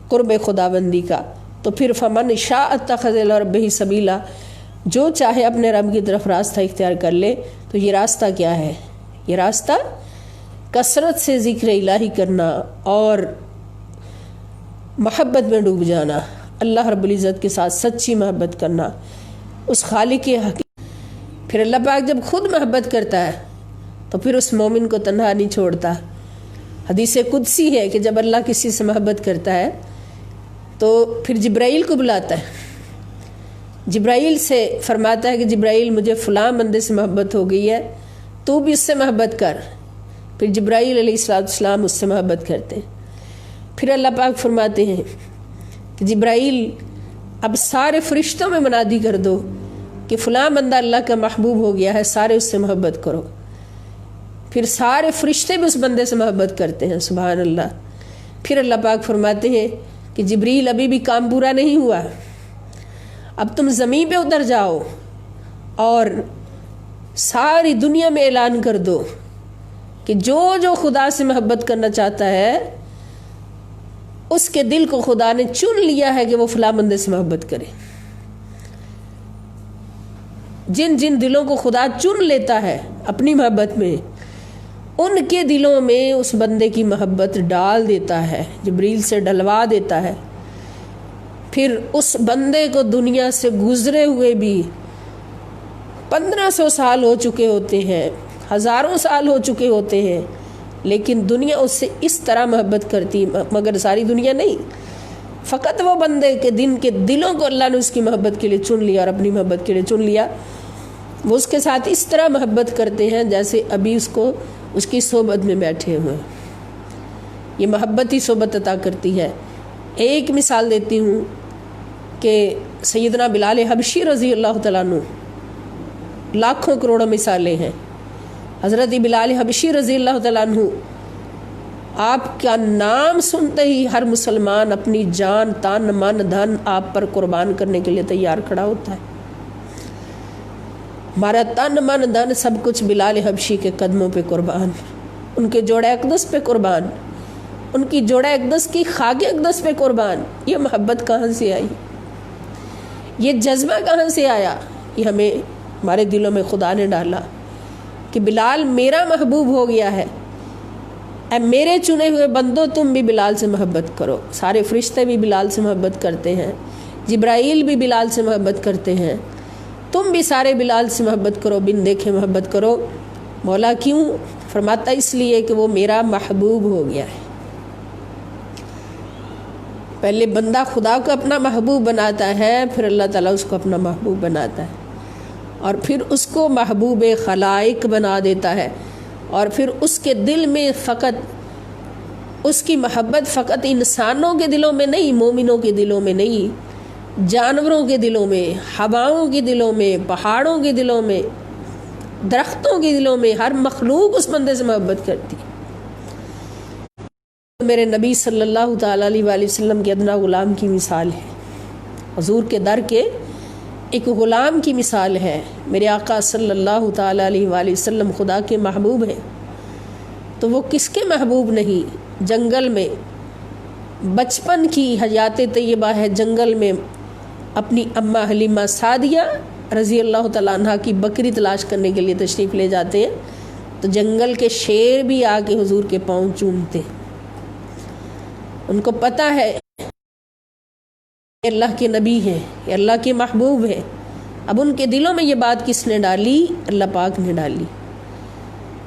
قرب خدا بندی کا. تو پھر فمن شاء اتخذ الی ربہ سبیلا، جو چاہے اپنے رب کی طرف راستہ اختیار کر لے. تو یہ راستہ کیا ہے؟ یہ راستہ کثرت سے ذکر الہی کرنا اور محبت میں ڈوب جانا، اللہ رب العزت کے ساتھ سچی محبت کرنا، اس خالق حقیقی. پھر اللہ پاک جب خود محبت کرتا ہے تو پھر اس مومن کو تنہا نہیں چھوڑتا. حدیث قدسی ہے کہ جب اللہ کسی سے محبت کرتا ہے تو پھر جبرائیل کو بلاتا ہے، جبرائیل سے فرماتا ہے کہ جبرائیل مجھے فلاں بندے سے محبت ہو گئی ہے، تو بھی اس سے محبت کر. پھر جبرائیل علیہ السلام اس سے محبت کرتے ہیں. پھر اللہ پاک فرماتے ہیں کہ جبرائیل اب سارے فرشتوں میں منادی کر دو کہ فلاں بندہ اللہ کا محبوب ہو گیا ہے، سارے اس سے محبت کرو. پھر سارے فرشتے بھی اس بندے سے محبت کرتے ہیں، سبحان اللہ. پھر اللہ پاک فرماتے ہیں کہ جبریل ابھی بھی کام پورا نہیں ہوا، اب تم زمین پہ اتر جاؤ اور ساری دنیا میں اعلان کر دو کہ جو جو خدا سے محبت کرنا چاہتا ہے اس کے دل کو خدا نے چن لیا ہے کہ وہ فلاں بندے سے محبت کرے. جن جن دلوں کو خدا چن لیتا ہے اپنی محبت میں، ان کے دلوں میں اس بندے کی محبت ڈال دیتا ہے، جبریل سے ڈلوا دیتا ہے. پھر اس بندے کو دنیا سے گزرے ہوئے بھی 1500 سال ہو چکے ہوتے ہیں، ہزاروں سال ہو چکے ہوتے ہیں، لیکن دنیا اس سے اس طرح محبت کرتی، مگر ساری دنیا نہیں، فقط وہ بندے کے دلوں کو اللہ نے اس کی محبت کے لیے چن لیا اور اپنی محبت کے لیے چن لیا. وہ اس کے ساتھ اس طرح محبت کرتے ہیں جیسے ابھی اس کی صحبت میں بیٹھے ہوئے. یہ محبت ہی صحبت عطا کرتی ہے. ایک مثال دیتی ہوں کہ سیدنا بلال حبشی رضی اللہ تعالیٰ عنہ، لاکھوں کروڑوں مثالیں ہیں. حضرت بلال حبشی رضی اللہ تعالیٰ عنہ، آپ کا نام سنتے ہی ہر مسلمان اپنی جان، تن، من، دھن آپ پر قربان کرنے کے لیے تیار کھڑا ہوتا ہے. ہمارا تن، من، دھن سب کچھ بلال حبشی کے قدموں پہ قربان، ان کے جوڑے اقدس پہ قربان، ان کی جوڑے اقدس کی خاک اقدس پہ قربان. یہ محبت کہاں سے آئی؟ یہ جذبہ کہاں سے آیا؟ یہ ہمارے دلوں میں خدا نے ڈالا کہ بلال میرا محبوب ہو گیا ہے. اے میرے چنے ہوئے بندو، تم بھی بلال سے محبت کرو. سارے فرشتے بھی بلال سے محبت کرتے ہیں، جبرائیل بھی بلال سے محبت کرتے ہیں، تم بھی سارے بلال سے محبت کرو، بن دیکھے محبت کرو. مولا کیوں؟ فرماتا اس لیے کہ وہ میرا محبوب ہو گیا ہے. پہلے بندہ خدا کو اپنا محبوب بناتا ہے، پھر اللہ تعالیٰ اس کو اپنا محبوب بناتا ہے، اور پھر اس کو محبوب خلائق بنا دیتا ہے. اور پھر اس کے دل میں اس کی محبت فقط انسانوں کے دلوں میں نہیں، مومنوں کے دلوں میں نہیں، جانوروں کے دلوں میں، ہواؤں کے دلوں میں، پہاڑوں کے دلوں میں، درختوں کے دلوں میں، ہر مخلوق اس بندے سے محبت کرتی. میرے نبی صلی اللہ تعالیٰ علیہ وآلہ وسلم کے ادنا غلام کی مثال ہے، حضور کے در کے ایک غلام کی مثال ہے. میرے آقا صلی اللہ تعالیٰ علیہ وآلہ وسلم خدا کے محبوب ہیں، تو وہ کس کے محبوب نہیں؟ جنگل میں بچپن کی حیات طیبہ ہے، جنگل میں اپنی اماں حلیمہ سعدیہ رضی اللہ تعالیٰ عنہ کی بکری تلاش کرنے کے لیے تشریف لے جاتے ہیں، تو جنگل کے شیر بھی آ کے حضور کے پاؤں چومتے. ان کو پتہ ہے اللہ کے نبی ہیں، یہ اللہ کے محبوب ہیں۔ اب ان کے دلوں میں یہ بات کس نے ڈالی؟ اللہ پاک نے ڈالی۔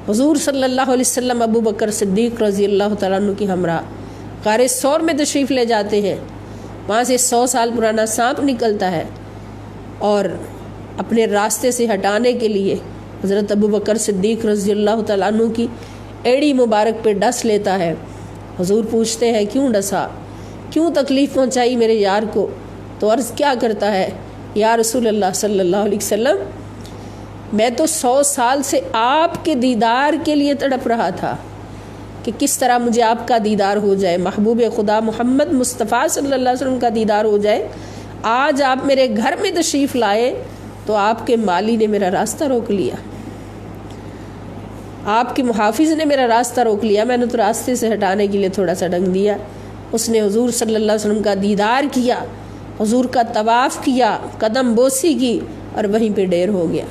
حضور صلی اللہ علیہ وسلم ابو بکر صدیق رضی اللہ تعالیٰ عنہ کی ہمراہ غار ثور میں تشریف لے جاتے ہیں، وہاں سے 100 سال پرانا سانپ نکلتا ہے اور اپنے راستے سے ہٹانے کے لیے حضرت ابو بکر صدیق رضی اللہ تعالیٰ عنہ کی ایڑی مبارک پہ ڈس لیتا ہے۔ حضور پوچھتے ہیں کیوں ڈسا، کیوں تکلیف پہنچائی میرے یار کو؟ تو عرض کیا کرتا ہے، یا رسول اللہ صلی اللہ علیہ وسلم میں تو 100 سال سے آپ کے دیدار کے لیے تڑپ رہا تھا کہ کس طرح مجھے آپ کا دیدار ہو جائے، محبوب خدا محمد مصطفیٰ صلی اللہ علیہ وسلم کا دیدار ہو جائے۔ آج آپ میرے گھر میں تشریف لائے تو آپ کے مالی نے میرا راستہ روک لیا، آپ کے محافظ نے میرا راستہ روک لیا، میں نے تو راستے سے ہٹانے کے لیے تھوڑا سا ڈنگ دیا۔ اس نے حضور صلی اللہ علیہ وسلم کا دیدار کیا، حضور کا طواف کیا، قدم بوسی کی اور وہیں پہ ڈیر ہو گیا۔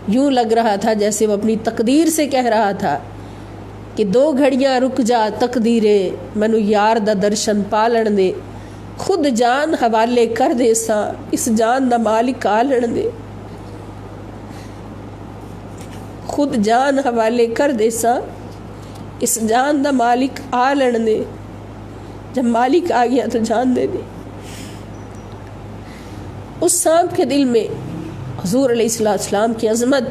یوں لگ رہا تھا جیسے وہ اپنی تقدیر سے کہہ رہا تھا کہ 2 گھڑیاں رک جا تقدیرے، مینو یار دا درشن پالن دے، خود جان حوالے کر دے ساں، اس جان دا مالک آلن دے، خود جان حوالے کر دے ساں، اس جان دا مالک آلن دے۔ جب مالک آ گیا تو جان دے دی۔ اس سانپ کے دل میں حضور علیہ السلام کی عظمت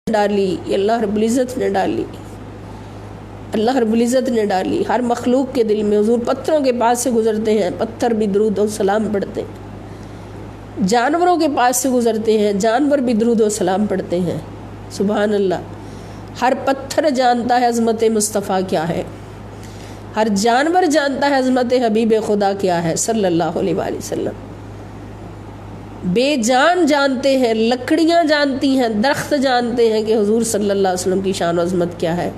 ڈالی، یہ اللہ رب العزت نے ڈالی، اللہ رب العزت نے ڈالی۔ ہر مخلوق کے دل میں حضور پتھروں کے پاس سے گزرتے ہیں، پتھر بھی درود و سلام پڑھتے ہیں، جانوروں کے پاس سے گزرتے ہیں، جانور بھی درود و سلام پڑھتے ہیں۔ سبحان اللہ، ہر پتھر جانتا ہے عظمت مصطفیٰ کیا ہے، ہر جانور جانتا ہے عظمت حبیب خدا کیا ہے صلی اللہ علیہ وآلہ وسلم۔ بے جان جانتے ہیں، لکڑیاں جانتی ہیں، درخت جانتے ہیں کہ حضور صلی اللہ علیہ وسلم کی شان و عظمت کیا ہے،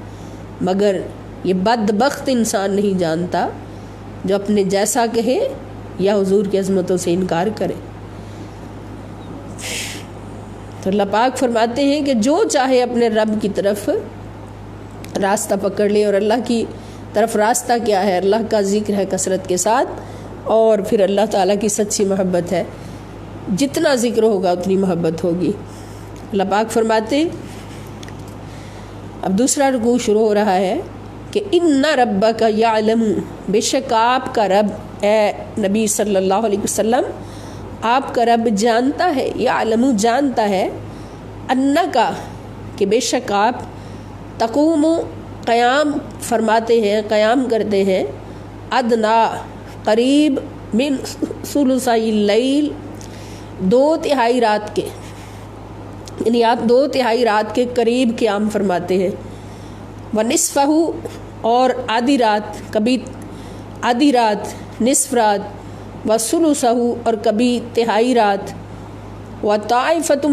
مگر یہ بدبخت انسان نہیں جانتا جو اپنے جیسا کہے یا حضور کی عظمتوں سے انکار کرے۔ تو اللہ پاک فرماتے ہیں کہ جو چاہے اپنے رب کی طرف راستہ پکڑ لے، اور اللہ کی طرف راستہ کیا ہے؟ اللہ کا ذکر ہے کثرت کے ساتھ، اور پھر اللہ تعالیٰ کی سچی محبت ہے، جتنا ذکر ہوگا اتنی محبت ہوگی۔ اللہ پاک فرماتے ہیں، اب دوسرا رکوع شروع ہو رہا ہے کہ ان ربک یعلم، بے شک آپ کا رب اے نبی صلی اللہ علیہ وسلم، آپ کا رب جانتا ہے، یعلم جانتا ہے، انکا کہ بے شک آپ، تقوم قیام فرماتے ہیں، قیام کرتے ہیں، ادنا قریب، من ثلثی اللیل 2/3 رات کے، یعنی آپ 2/3 رات کے قریب قیام فرماتے ہیں، ونصفہ اور آدھی رات، کبھی آدھی رات، نصف رات، وثلثہ اور کبھی 1/3 رات، وطائفۃ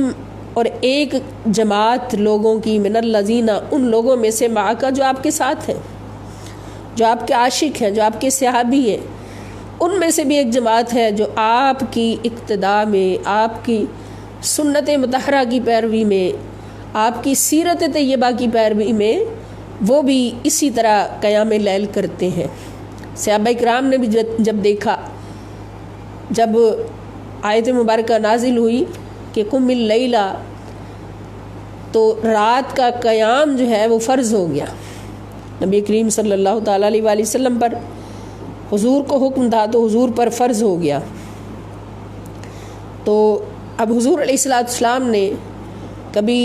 اور ایک جماعت لوگوں کی، من الذین ان لوگوں میں سے، معک جو آپ کے ساتھ ہیں، جو آپ کے عاشق ہیں، جو آپ کے صحابی ہیں، ان میں سے بھی ایک جماعت ہے جو آپ کی اقتداء میں، آپ کی سنت مطہرہ کی پیروی میں، آپ کی سیرت طیبہ کی پیروی میں، وہ بھی اسی طرح قیام لیل کرتے ہیں۔ صحابہ کرام نے بھی جب دیکھا، جب آیت مبارکہ نازل ہوئی کہ قم اللیل، تو رات کا قیام جو ہے وہ فرض ہو گیا نبی کریم صلی اللہ تعالیٰ علیہ وآلہ وسلم پر، حضور کو حکم تھا تو حضور پر فرض ہو گیا۔ تو اب حضور علیہ السلام نے کبھی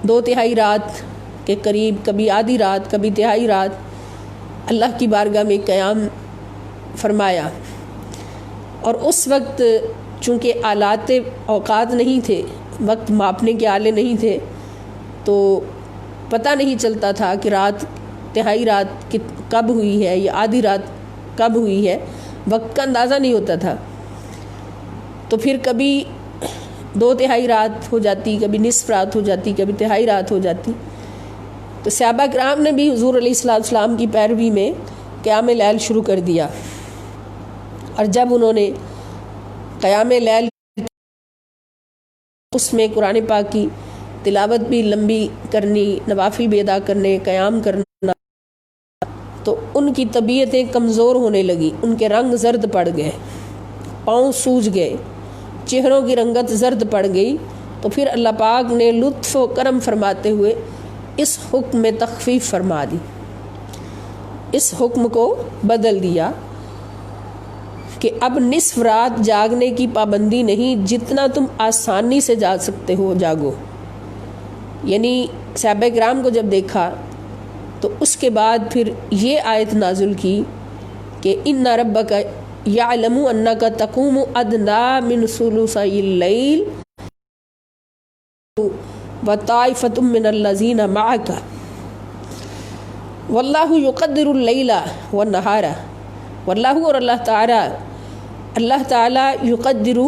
2/3 رات کے قریب، کبھی آدھی رات، کبھی 1/3 رات اللہ کی بارگاہ میں قیام فرمایا، اور اس وقت چونکہ آلات اوقات نہیں تھے، وقت ماپنے کے آلے نہیں تھے، تو پتہ نہیں چلتا تھا کہ رات 1/3 رات کب ہوئی ہے یا آدھی رات کب ہوئی ہے، وقت کا اندازہ نہیں ہوتا تھا۔ تو پھر کبھی 2/3 رات ہو جاتی، کبھی نصف رات ہو جاتی، کبھی 1/3 رات ہو جاتی۔ تو صحابہ کرام نے بھی حضور علیہ السلام کی پیروی میں قیام لیل شروع کر دیا، اور جب انہوں نے قیام لیل اس میں قرآن پاک کی تلاوت بھی لمبی کرنی، نوافل بھی ادا کرنے، قیام کرنا، تو ان کی طبیعتیں کمزور ہونے لگی، ان کے رنگ زرد پڑ گئے، پاؤں سوج گئے، چہروں کی رنگت زرد پڑ گئی۔ تو پھر اللہ پاک نے لطف و کرم فرماتے ہوئے اس حکم میں تخفیف فرما دی، اس حکم کو بدل دیا کہ اب نصف رات جاگنے کی پابندی نہیں، جتنا تم آسانی سے جاگ سکتے ہو جاگو۔ یعنی صحابہ کرام کو جب دیکھا تو اس کے بعد پھر یہ آیت نازل کی کہ ان ربک یعلم انک تقوم ادنی من ثلثی اللیل وطائفۃ من الذین معک واللہ یقدر اللیل والنہار، واللہ اور اللہ تعالی یقدر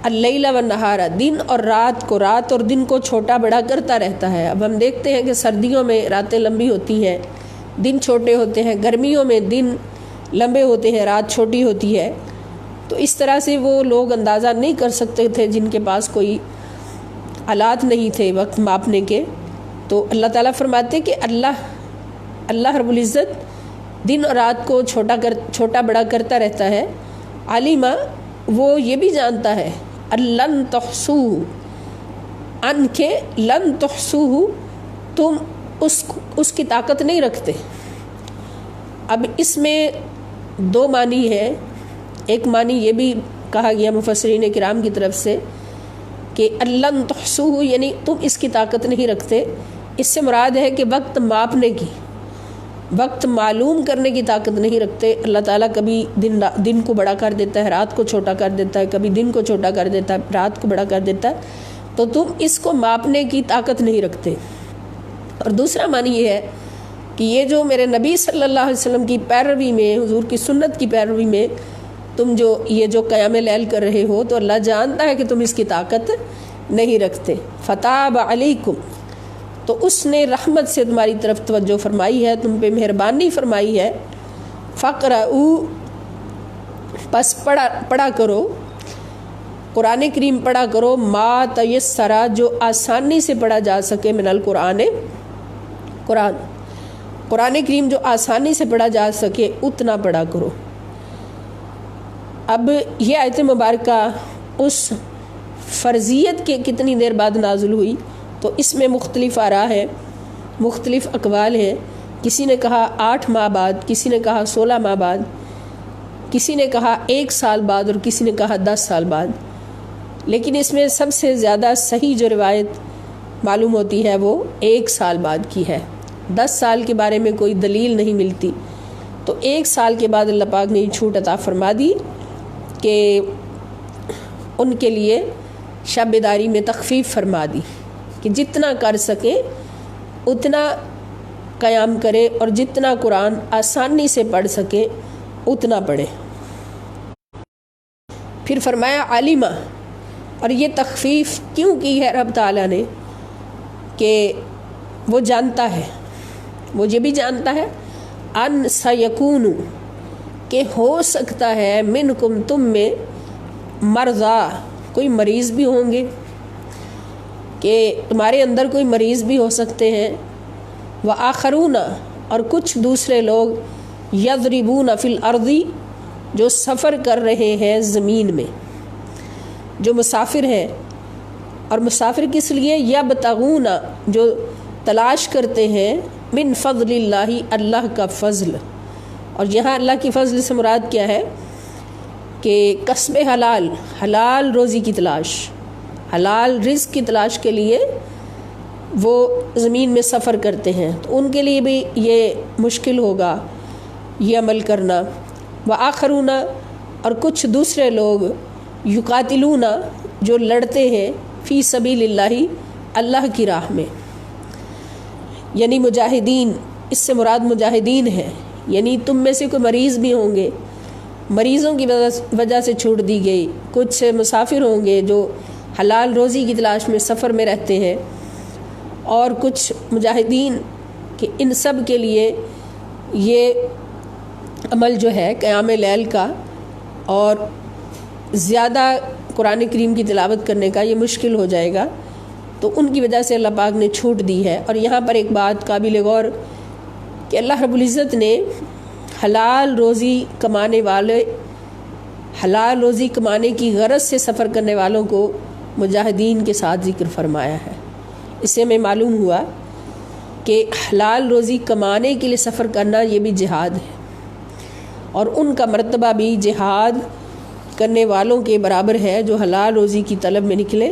اللیل والنہار، دن اور رات کو، رات اور دن کو چھوٹا بڑا کرتا رہتا ہے۔ اب ہم دیکھتے ہیں کہ سردیوں میں راتیں لمبی ہوتی ہیں، دن چھوٹے ہوتے ہیں، گرمیوں میں دن لمبے ہوتے ہیں، رات چھوٹی ہوتی ہے۔ تو اس طرح سے وہ لوگ اندازہ نہیں کر سکتے تھے جن کے پاس کوئی آلات نہیں تھے وقت ماپنے کے۔ تو اللہ تعالیٰ فرماتے کہ اللہ رب العزت دن اور رات کو چھوٹا بڑا کرتا رہتا ہے۔ عالمہ وہ یہ بھی جانتا ہے لن تحصوہ، ان کے لن تحصوہ، تم اس کی طاقت نہیں رکھتے۔ اب اس میں دو معنی ہے، ایک معنی یہ بھی کہا گیا مفسرین کرام کی طرف سے کہ لن تحصوہ یعنی تم اس کی طاقت نہیں رکھتے، اس سے مراد ہے کہ وقت ماپنے کی، وقت معلوم کرنے کی طاقت نہیں رکھتے۔ اللہ تعالیٰ کبھی دن کو بڑا کر دیتا ہے، رات کو چھوٹا کر دیتا ہے، کبھی دن کو چھوٹا کر دیتا ہے، رات کو بڑا کر دیتا ہے، تو تم اس کو ماپنے کی طاقت نہیں رکھتے۔ اور دوسرا معنی یہ ہے کہ یہ جو میرے نبی صلی اللہ علیہ وسلم کی پیروی میں، حضور کی سنت کی پیروی میں تم یہ جو قیام لیل کر رہے ہو، تو اللہ جانتا ہے کہ تم اس کی طاقت نہیں رکھتے۔ فتاب علیکم، تو اس نے رحمت سے تمہاری طرف توجہ فرمائی ہے، تم پہ مہربانی فرمائی ہے۔ فقرؤ، پس پڑھا کرو، قرآن کریم پڑھا کرو، ما تیسر، جو آسانی سے پڑھا جا سکے، من القرآن، قرآن کریم جو آسانی سے پڑھا جا سکے اتنا پڑھا کرو۔ اب یہ آیت مبارکہ اس فرضیت کے کتنی دیر بعد نازل ہوئی، تو اس میں مختلف آراء ہے، مختلف اقوال ہیں۔ کسی نے کہا 8 ماہ بعد، کسی نے کہا 16 ماہ بعد، کسی نے کہا 1 سال بعد، اور کسی نے کہا 10 سال بعد۔ لیکن اس میں سب سے زیادہ صحیح جو روایت معلوم ہوتی ہے وہ 1 سال بعد کی ہے۔ 10 سال کے بارے میں کوئی دلیل نہیں ملتی، تو 1 سال کے بعد اللہ پاک نے یہ چھوٹ عطا فرما دی کہ ان کے لیے شب بیداری میں تخفیف فرما دی کہ جتنا کر سکیں اتنا قیام کریں، اور جتنا قرآن آسانی سے پڑھ سکیں اتنا پڑھیں۔ پھر فرمایا عالمہ، اور یہ تخفیف کیوں کی ہے رب تعالیٰ نے؟ کہ وہ جانتا ہے، وہ یہ بھی جانتا ہے ان سیکون، کہ ہو سکتا ہے منکم، تم میں، مرضا، کوئی مریض بھی ہوں گے، کہ تمہارے اندر کوئی مریض بھی ہو سکتے ہیں، وآخرون، اور کچھ دوسرے لوگ، یضربون فی الارض، جو سفر کر رہے ہیں زمین میں، جو مسافر ہیں۔ اور مسافر کس لیے؟ یبتغون، جو تلاش کرتے ہیں، من فضل اللہ، اللہ کا فضل۔ اور یہاں اللہ کی فضل سے مراد کیا ہے؟ کہ کسب حلال، حلال روزی کی تلاش، حلال رزق کی تلاش کے لیے وہ زمین میں سفر کرتے ہیں، تو ان کے لیے بھی یہ مشکل ہوگا یہ عمل کرنا۔ وآخرون، اور کچھ دوسرے لوگ، یقاتلون، جو لڑتے ہیں، فی سبیل اللہ، اللہ کی راہ میں، یعنی مجاہدین، اس سے مراد مجاہدین ہیں۔ یعنی تم میں سے کوئی مریض بھی ہوں گے، مریضوں کی وجہ سے چھوٹ دی گئی، کچھ مسافر ہوں گے جو حلال روزی کی تلاش میں سفر میں رہتے ہیں، اور کچھ مجاہدین، کہ ان سب کے لیے یہ عمل جو ہے قیام لیل کا، اور زیادہ قرآن کریم کی تلاوت کرنے کا، یہ مشکل ہو جائے گا، تو ان کی وجہ سے اللہ پاک نے چھوٹ دی ہے۔ اور یہاں پر ایک بات قابل غور کہ اللہ رب العزت نے حلال روزی کمانے کی غرض سے سفر کرنے والوں کو مجاہدین کے ساتھ ذکر فرمایا ہے۔ اس سے میں معلوم ہوا کہ حلال روزی کمانے کے لیے سفر کرنا یہ بھی جہاد ہے، اور ان کا مرتبہ بھی جہاد کرنے والوں کے برابر ہے جو حلال روزی کی طلب میں نکلے۔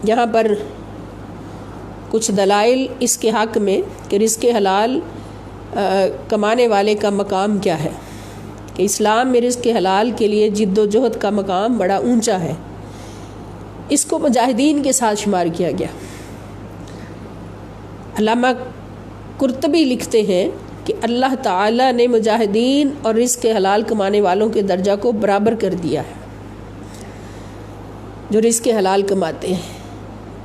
یہاں پر کچھ دلائل اس کے حق میں کہ رزق حلال کمانے والے کا مقام کیا ہے، کہ اسلام میں رزق حلال کے لیے جد و جہد کا مقام بڑا اونچا ہے، اس کو مجاہدین کے ساتھ شمار کیا گیا۔ علامہ قرطبی لکھتے ہیں کہ اللہ تعالیٰ نے مجاہدین اور رزق حلال کمانے والوں کے درجہ کو برابر کر دیا ہے، جو رزق حلال کماتے ہیں۔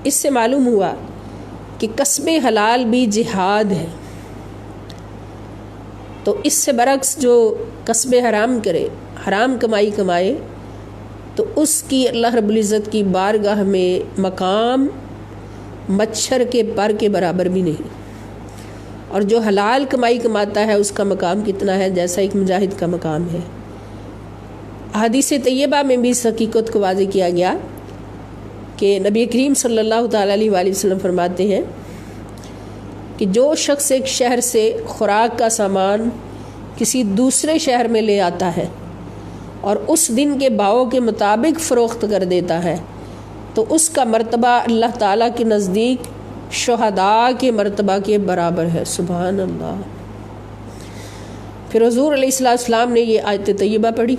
اس سے معلوم ہوا کہ کسب حلال بھی جہاد ہے، تو اس سے برعکس جو کسب حرام کرے، حرام کمائی کمائے، تو اس کی اللہ رب العزت کی بارگاہ میں مقام مچھر کے پر کے برابر بھی نہیں، اور جو حلال کمائی کماتا ہے اس کا مقام کتنا ہے، جیسا ایک مجاہد کا مقام ہے۔ احادیث طیبہ میں بھی اس حقیقت کو واضح کیا گیا کہ نبی کریم صلی اللہ تعالیٰ علیہ وآلہ وسلم فرماتے ہیں کہ جو شخص ایک شہر سے خوراک کا سامان کسی دوسرے شہر میں لے آتا ہے اور اس دن کے بھاؤ کے مطابق فروخت کر دیتا ہے تو اس کا مرتبہ اللہ تعالیٰ کے نزدیک شہداء کے مرتبہ کے برابر ہے۔ سبحان اللہ۔ پھر حضور علیہ السلام نے یہ آیت طیبہ پڑھی،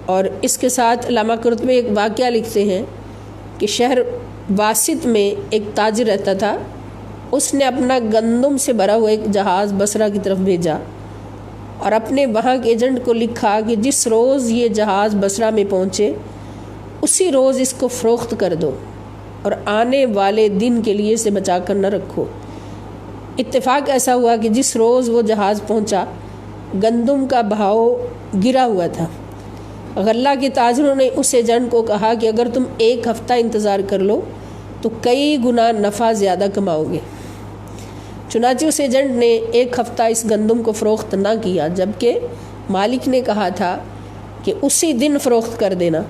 اور اس کے ساتھ علامہ قرطبی ایک واقعہ لکھتے ہیں کہ شہر واسط میں ایک تاجر رہتا تھا، اس نے اپنا گندم سے بھرا ہوا ایک جہاز بصرہ کی طرف بھیجا اور اپنے وہاں کے ایجنٹ کو لکھا کہ جس روز یہ جہاز بصرہ میں پہنچے اسی روز اس کو فروخت کر دو اور آنے والے دن کے لیے اسے بچا کر نہ رکھو۔ اتفاق ایسا ہوا کہ جس روز وہ جہاز پہنچا گندم کا بھاؤ گرا ہوا تھا۔ غلہ کے تاجروں نے اس ایجنٹ کو کہا کہ اگر تم ایک ہفتہ انتظار کر لو تو کئی گنا نفع زیادہ کماؤ گے۔ چنانچہ اس ایجنٹ نے ایک ہفتہ اس گندم کو فروخت نہ کیا، جبکہ مالک نے کہا تھا کہ اسی دن فروخت کر دینا۔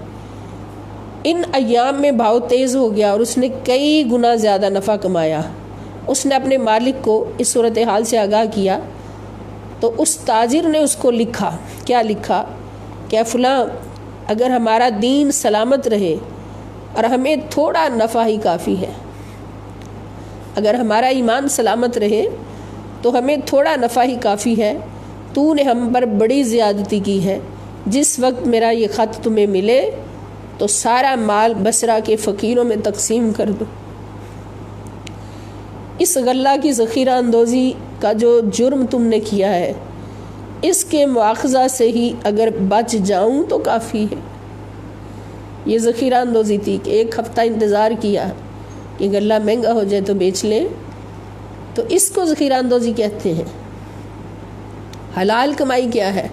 ان ایام میں بھاؤ تیز ہو گیا اور اس نے کئی گنا زیادہ نفع کمایا۔ اس نے اپنے مالک کو اس صورتحال سے آگاہ کیا تو اس تاجر نے اس کو لکھا، کیا لکھا کہ فلاں اگر ہمارا دین سلامت رہے اور ہمیں تھوڑا نفع ہی کافی ہے، اگر ہمارا ایمان سلامت رہے تو ہمیں تھوڑا نفع ہی کافی ہے، تو نے ہم پر بڑی زیادتی کی ہے۔ جس وقت میرا یہ خط تمہیں ملے تو سارا مال بصرہ کے فقیروں میں تقسیم کر دو۔ اس غلہ کی ذخیرہ اندوزی کا جو جرم تم نے کیا ہے اس کے مواخذہ سے ہی اگر بچ جاؤں تو کافی ہے۔ یہ ذخیرہ اندوزی تھی کہ ایک ہفتہ انتظار کیا کہ غلہ مہنگا ہو جائے تو بیچ لیں، تو اس کو ذخیرہ اندوزی کہتے ہیں۔ حلال کمائی کیا ہے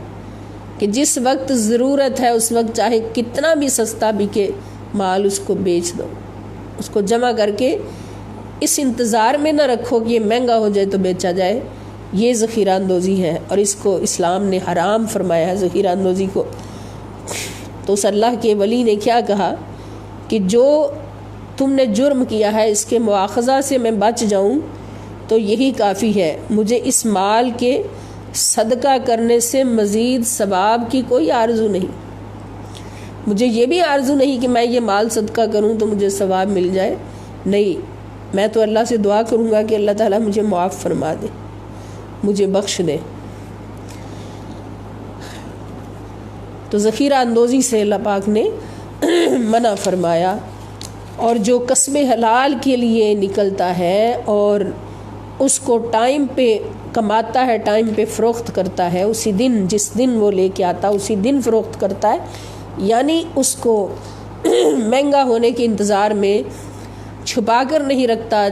کہ جس وقت ضرورت ہے اس وقت چاہے کتنا بھی سستا بکے مال اس کو بیچ دو، اس کو جمع کر کے اس انتظار میں نہ رکھو کہ یہ مہنگا ہو جائے تو بیچا جائے۔ یہ ذخیرہ اندوزی ہے اور اس کو اسلام نے حرام فرمایا ہے، ذخیرہ اندوزی کو۔ تو اس اللہ کے ولی نے کیا کہا کہ جو تم نے جرم کیا ہے اس کے مواخذہ سے میں بچ جاؤں تو یہی کافی ہے، مجھے اس مال کے صدقہ کرنے سے مزید ثواب کی کوئی آرزو نہیں، مجھے یہ بھی آرزو نہیں کہ میں یہ مال صدقہ کروں تو مجھے ثواب مل جائے، نہیں، میں تو اللہ سے دعا کروں گا کہ اللہ تعالیٰ مجھے معاف فرما دے، مجھے بخش دے۔ تو ذخیرہ اندوزی سے اللہ پاک نے منع فرمایا، اور جو کسب حلال کے لیے نکلتا ہے اور اس کو ٹائم پہ کماتا ہے، ٹائم پہ فروخت کرتا ہے، اسی دن جس دن وہ لے کے آتا اسی دن فروخت کرتا ہے، یعنی اس کو مہنگا ہونے کے انتظار میں چھپا کر نہیں رکھتا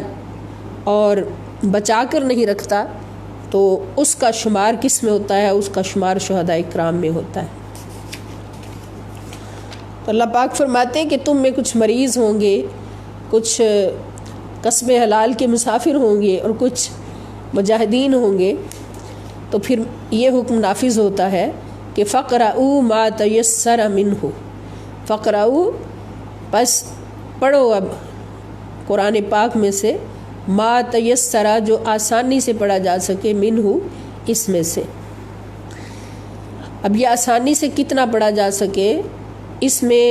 اور بچا کر نہیں رکھتا، تو اس کا شمار کس میں ہوتا ہے؟ اس کا شمار شہداء کرام میں ہوتا ہے۔ تو اللہ پاک فرماتے ہیں کہ تم میں کچھ مریض ہوں گے کچھ قصب حلال کے مسافر ہوں گے اور کچھ مجاہدین ہوں گے، تو پھر یہ حکم نافذ ہوتا ہے کہ فقرؤوا ما تیسر منہ، فقرؤوا پس پڑھو اب قرآن پاک میں سے ما تیسر جو آسانی سے پڑھا جا سکے، منہ اس میں سے۔ اب یہ آسانی سے کتنا پڑھا جا سکے، اس میں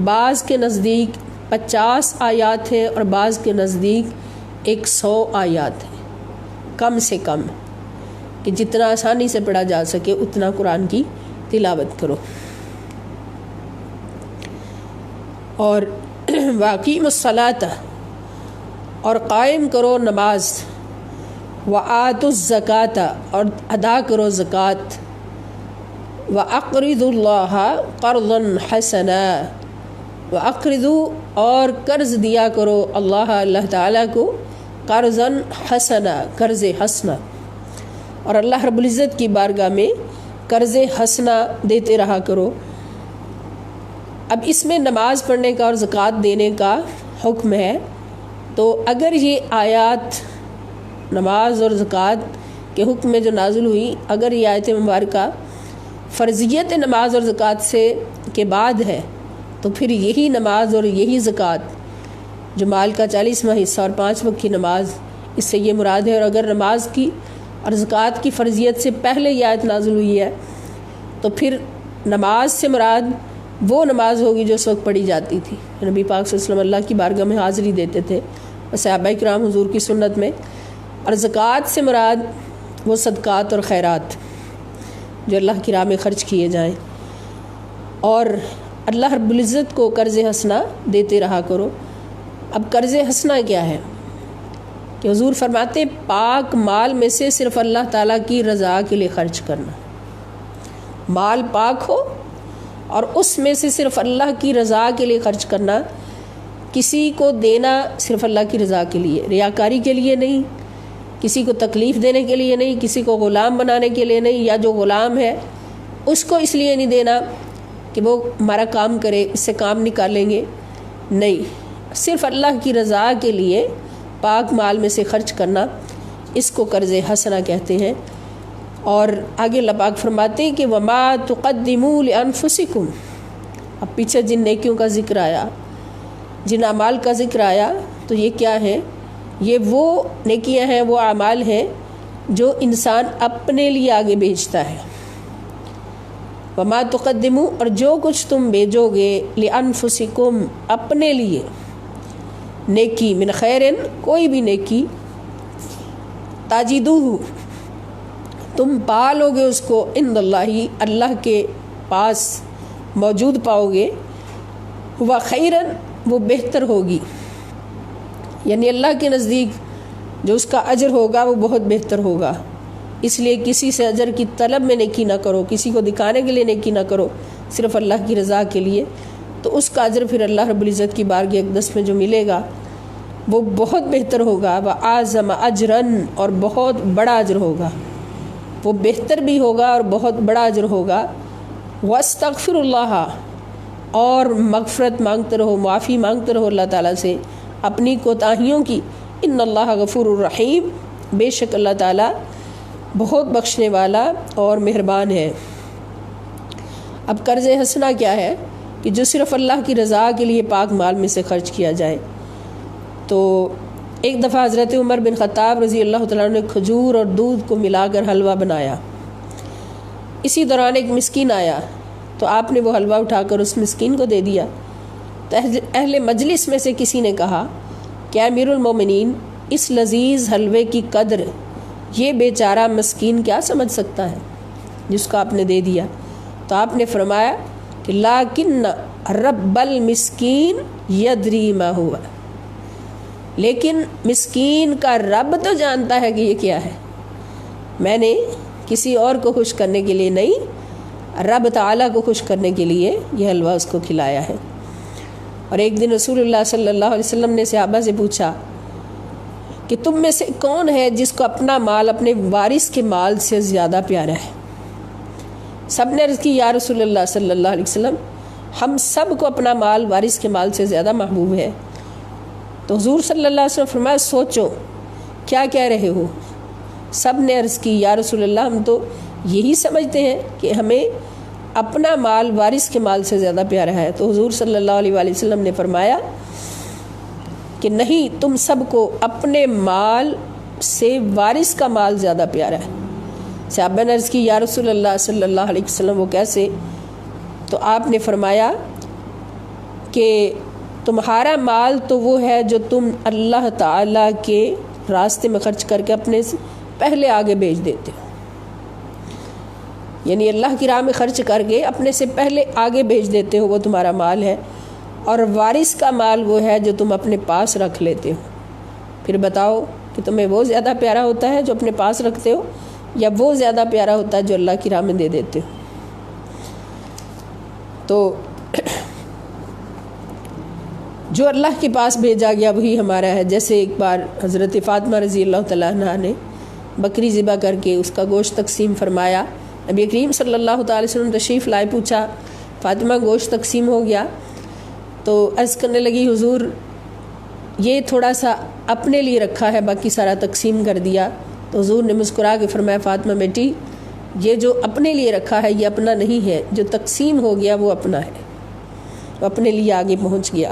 بعض کے نزدیک 50 آیات ہیں اور بعض کے نزدیک 100 آیات ہیں، کم سے کم، کہ جتنا آسانی سے پڑھا جا سکے اتنا قرآن کی تلاوت کرو۔ اور واقیم الصلاۃ، اور قائم کرو نماز، وآتوا الزکاۃ، اور ادا کرو زکوٰۃ، وَأَقْرِضُوا اللَّهَ قَرْضًا حَسَنًا، وَأَقْرِضُوا اور قرض دیا کرو اللہ تعالیٰ کو، قرضًا حسنا قرض حسنا، اور اللہ رب العزت کی بارگاہ میں قرض حسنا دیتے رہا کرو۔ اب اس میں نماز پڑھنے کا اور زکوٰۃ دینے کا حکم ہے، تو اگر یہ آیات نماز اور زکوٰۃ کے حکم میں جو نازل ہوئی، اگر یہ آیت مبارکہ فرضیت نماز اور زکوٰۃ سے کے بعد ہے، تو پھر یہی نماز اور یہی زکوٰۃ جو مال کا 40واں حصہ اور 5 وقت کی نماز، اس سے یہ مراد ہے۔ اور اگر نماز کی اور زکوٰۃ کی فرضیت سے پہلے یہ آیت نازل ہوئی ہے، تو پھر نماز سے مراد وہ نماز ہوگی جو اس وقت پڑھی جاتی تھی، نبی پاک صلی اللہ علیہ وسلم اللہ کی بارگاہ میں حاضری دیتے تھے، اور صحابہ کرام حضور کی سنت میں۔ اور زکوٰۃ سے مراد وہ صدقات اور خیرات جو اللہ کی راہ میں خرچ کیے جائیں، اور اللہ رب العزت کو قرض حسنہ دیتے رہا کرو۔ اب قرض حسنہ کیا ہے کہ حضور فرماتے پاک مال میں سے صرف اللہ تعالیٰ کی رضا کے لیے خرچ کرنا، مال پاک ہو اور اس میں سے صرف اللہ کی رضا کے لیے خرچ کرنا، کسی کو دینا صرف اللہ کی رضا کے لیے، ریاکاری کے لیے نہیں، کسی کو تکلیف دینے کے لیے نہیں، کسی کو غلام بنانے کے لیے نہیں، یا جو غلام ہے اس کو اس لیے نہیں دینا کہ وہ ہمارا کام کرے، اس سے کام نکالیں گے، نہیں، صرف اللہ کی رضا کے لیے پاک مال میں سے خرچ کرنا، اس کو قرض حسنہ کہتے ہیں۔ اور آگے اللہ پاک فرماتے ہیں کہ وما تقدموا لانفسکم، اب پیچھے جن نیکیوں کا ذکر آیا، جن اعمال کا ذکر آیا، تو یہ کیا ہے؟ یہ وہ نیکیاں ہیں، وہ اعمال ہیں جو انسان اپنے لیے آگے بھیجتا ہے۔ وما تقدموا، اور جو کچھ تم بھیجو گے، لانفسکم اپنے لیے، نیکی، من خیرن کوئی بھی نیکی، تاجدوہ تم پالو گے اس کو، عند اللہ اللہ کے پاس موجود پاؤ گے، ہوا خیرن وہ بہتر ہوگی، یعنی اللہ کے نزدیک جو اس کا اجر ہوگا وہ بہت بہتر ہوگا۔ اس لیے کسی سے اجر کی طلب میں نیکی نہ کرو، کسی کو دکھانے کے لیے نیکی نہ کرو، صرف اللہ کی رضا کے لیے، تو اس کا اجر پھر اللہ رب العزت کی بارگاہ اقدس میں جو ملے گا وہ بہت بہتر ہوگا، وَأَعْظَمَ أَجْرًا اور بہت بڑا اجر ہوگا، وہ بہتر بھی ہوگا اور بہت بڑا اجر ہوگا۔ وَاسْتَغْفِرُ اللَّهَ اور مغفرت مانگتے رہو، معافی مانگتے رہو اللہ تعالیٰ سے اپنی کوتاہیوں کی، ان اللہ غفور الرحیم بے شک اللہ تعالیٰ بہت بخشنے والا اور مہربان ہے۔ اب قرض حسنہ کیا ہے کہ جو صرف اللہ کی رضا کے لیے پاک مال میں سے خرچ کیا جائے۔ تو ایک دفعہ حضرت عمر بن خطاب رضی اللہ تعالیٰ عنہ نے کھجور اور دودھ کو ملا کر حلوہ بنایا، اسی دوران ایک مسکین آیا تو آپ نے وہ حلوہ اٹھا کر اس مسکین کو دے دیا، تو اہل مجلس میں سے کسی نے کہا کہ امیر المومنین اس لذیذ حلوے کی قدر یہ بیچارہ مسکین کیا سمجھ سکتا ہے جس کو آپ نے دے دیا؟ تو آپ نے فرمایا کہ لیکن رب المسکین یدری ما ہوا، لیکن مسکین کا رب تو جانتا ہے کہ یہ کیا ہے، میں نے کسی اور کو خوش کرنے کے لیے نہیں، رب تعالیٰ کو خوش کرنے کے لیے یہ حلوہ اس کو کھلایا ہے۔ اور ایک دن رسول اللہ صلی اللہ علیہ وسلم نے صحابہ سے پوچھا کہ تم میں سے کون ہے جس کو اپنا مال اپنے وارث کے مال سے زیادہ پیارا ہے؟ سب نے عرض کی یا رسول اللہ صلی اللہ علیہ وسلم، ہم سب کو اپنا مال وارث کے مال سے زیادہ محبوب ہے۔ تو حضور صلی اللہ علیہ وسلم فرمایا سوچو کیا کہہ رہے ہو؟ سب نے عرض کی یا رسول اللہ ہم تو یہی سمجھتے ہیں کہ ہمیں اپنا مال وارث کے مال سے زیادہ پیارا ہے۔ تو حضور صلی اللہ علیہ وآلہ وسلم نے فرمایا کہ نہیں، تم سب کو اپنے مال سے وارث کا مال زیادہ پیارا ہے۔ صحابہ نے عرض کی یا رسول اللہ صلی اللہ علیہ وسلم وہ کیسے؟ تو آپ نے فرمایا کہ تمہارا مال تو وہ ہے جو تم اللہ تعالیٰ کے راستے میں خرچ کر کے اپنے سے پہلے آگے بھیج دیتے ہو، یعنی اللہ کی راہ میں خرچ کر کے اپنے سے پہلے آگے بھیج دیتے ہو، وہ تمہارا مال ہے۔ اور وارث کا مال وہ ہے جو تم اپنے پاس رکھ لیتے ہو۔ پھر بتاؤ کہ تمہیں وہ زیادہ پیارا ہوتا ہے جو اپنے پاس رکھتے ہو، یا وہ زیادہ پیارا ہوتا ہے جو اللہ کی راہ میں دے دیتے ہو؟ تو جو اللہ کے پاس بھیجا گیا وہی ہمارا ہے۔ جیسے ایک بار حضرت فاطمہ رضی اللہ تعالیٰ عنہ نے بکری ذبح کر کے اس کا گوشت تقسیم فرمایا، نبی کریم صلی اللہ تعالی وسلم تشریف لائے، پوچھا فاطمہ گوشت تقسیم ہو گیا؟ تو عرض کرنے لگی حضور یہ تھوڑا سا اپنے لیے رکھا ہے، باقی سارا تقسیم کر دیا۔ تو حضور نے مسکرا کے فرمایا فاطمہ بیٹی یہ جو اپنے لیے رکھا ہے یہ اپنا نہیں ہے، جو تقسیم ہو گیا وہ اپنا ہے، وہ اپنے لیے آگے پہنچ گیا۔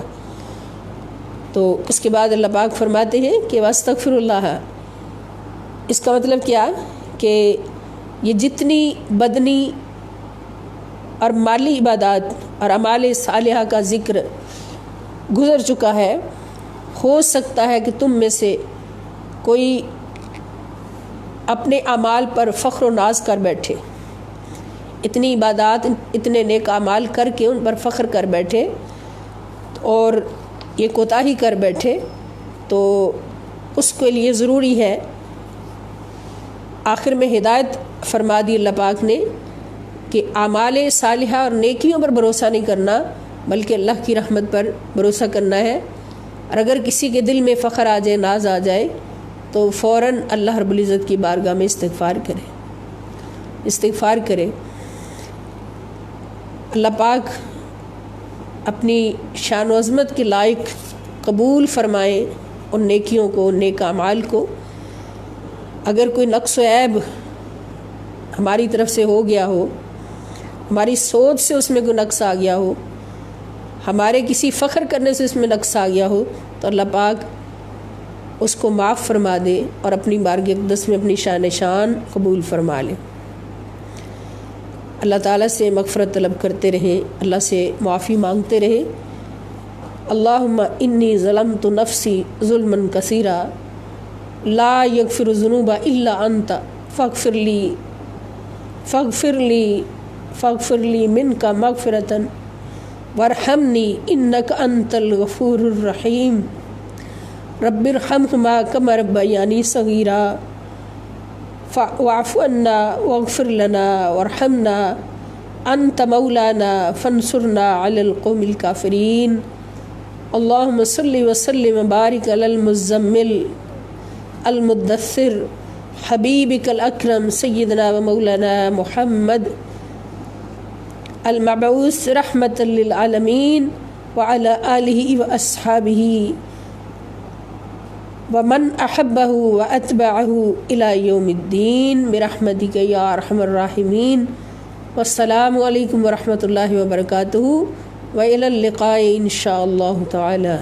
تو اس کے بعد اللہ پاک فرماتے ہیں کہ واستغفر اللہ، اس کا مطلب کیا کہ یہ جتنی بدنی اور مالی عبادات اور اعمال صالحہ کا ذکر گزر چکا ہے، ہو سکتا ہے کہ تم میں سے کوئی اپنے اعمال پر فخر و ناز کر بیٹھے، اتنی عبادات اتنے نیک اعمال کر کے ان پر فخر کر بیٹھے اور یہ کوتاہی کر بیٹھے۔ تو اس کے لیے ضروری ہے، آخر میں ہدایت فرما دی اللہ پاک نے کہ اعمال صالحہ اور نیکیوں پر بھروسہ نہیں کرنا بلکہ اللہ کی رحمت پر بھروسہ کرنا ہے۔ اور اگر کسی کے دل میں فخر آ جائے، ناز آ جائے، تو فوراً اللہ رب العزت کی بارگاہ میں استغفار کرے۔ اللہ پاک اپنی شان و عظمت کے لائق قبول فرمائیں ان نیکیوں کو، نیک اعمال کو۔ اگر کوئی نقص و عیب ہماری طرف سے ہو گیا ہو، ہماری سوچ سے اس میں کوئی نقص آ گیا ہو، ہمارے کسی فخر کرنے سے اس میں نقص آ گیا ہو، تو اللہ پاک اس کو معاف فرما دے اور اپنی بارگاہ اقدس میں اپنی شان قبول فرما لے۔ اللہ تعالیٰ سے مغفرت طلب کرتے رہیں، اللہ سے معافی مانگتے رہیں۔ اللہم انی ظلمت نفسی ظلما کثیرا لا یغفر الذنوب الا انت فاغفر لی منک مغفرۃ وارحمنی انک انت الغفور الرحیم رب ارحمہما کما ربیانی صغیرا واعف عنا واغفر لنا وارحمنا انت مولانا فانصرنا علی القوم الکافرین۔ اللہم صلی وسلم وبارک علی المزمل المدثر حبیبک الاکرم سیدنا و مولانا محمد المبعوث رحمۃ للعالمین وعلی آلہ واصحابہ ومن احبہ واتبعہ الی یوم الدین برحمتک یا ارحم الراحمین۔ والسلام علیکم ورحمۃ اللہ وبرکاتہ، وإلی اللقاء ان شاء اللہ تعالی۔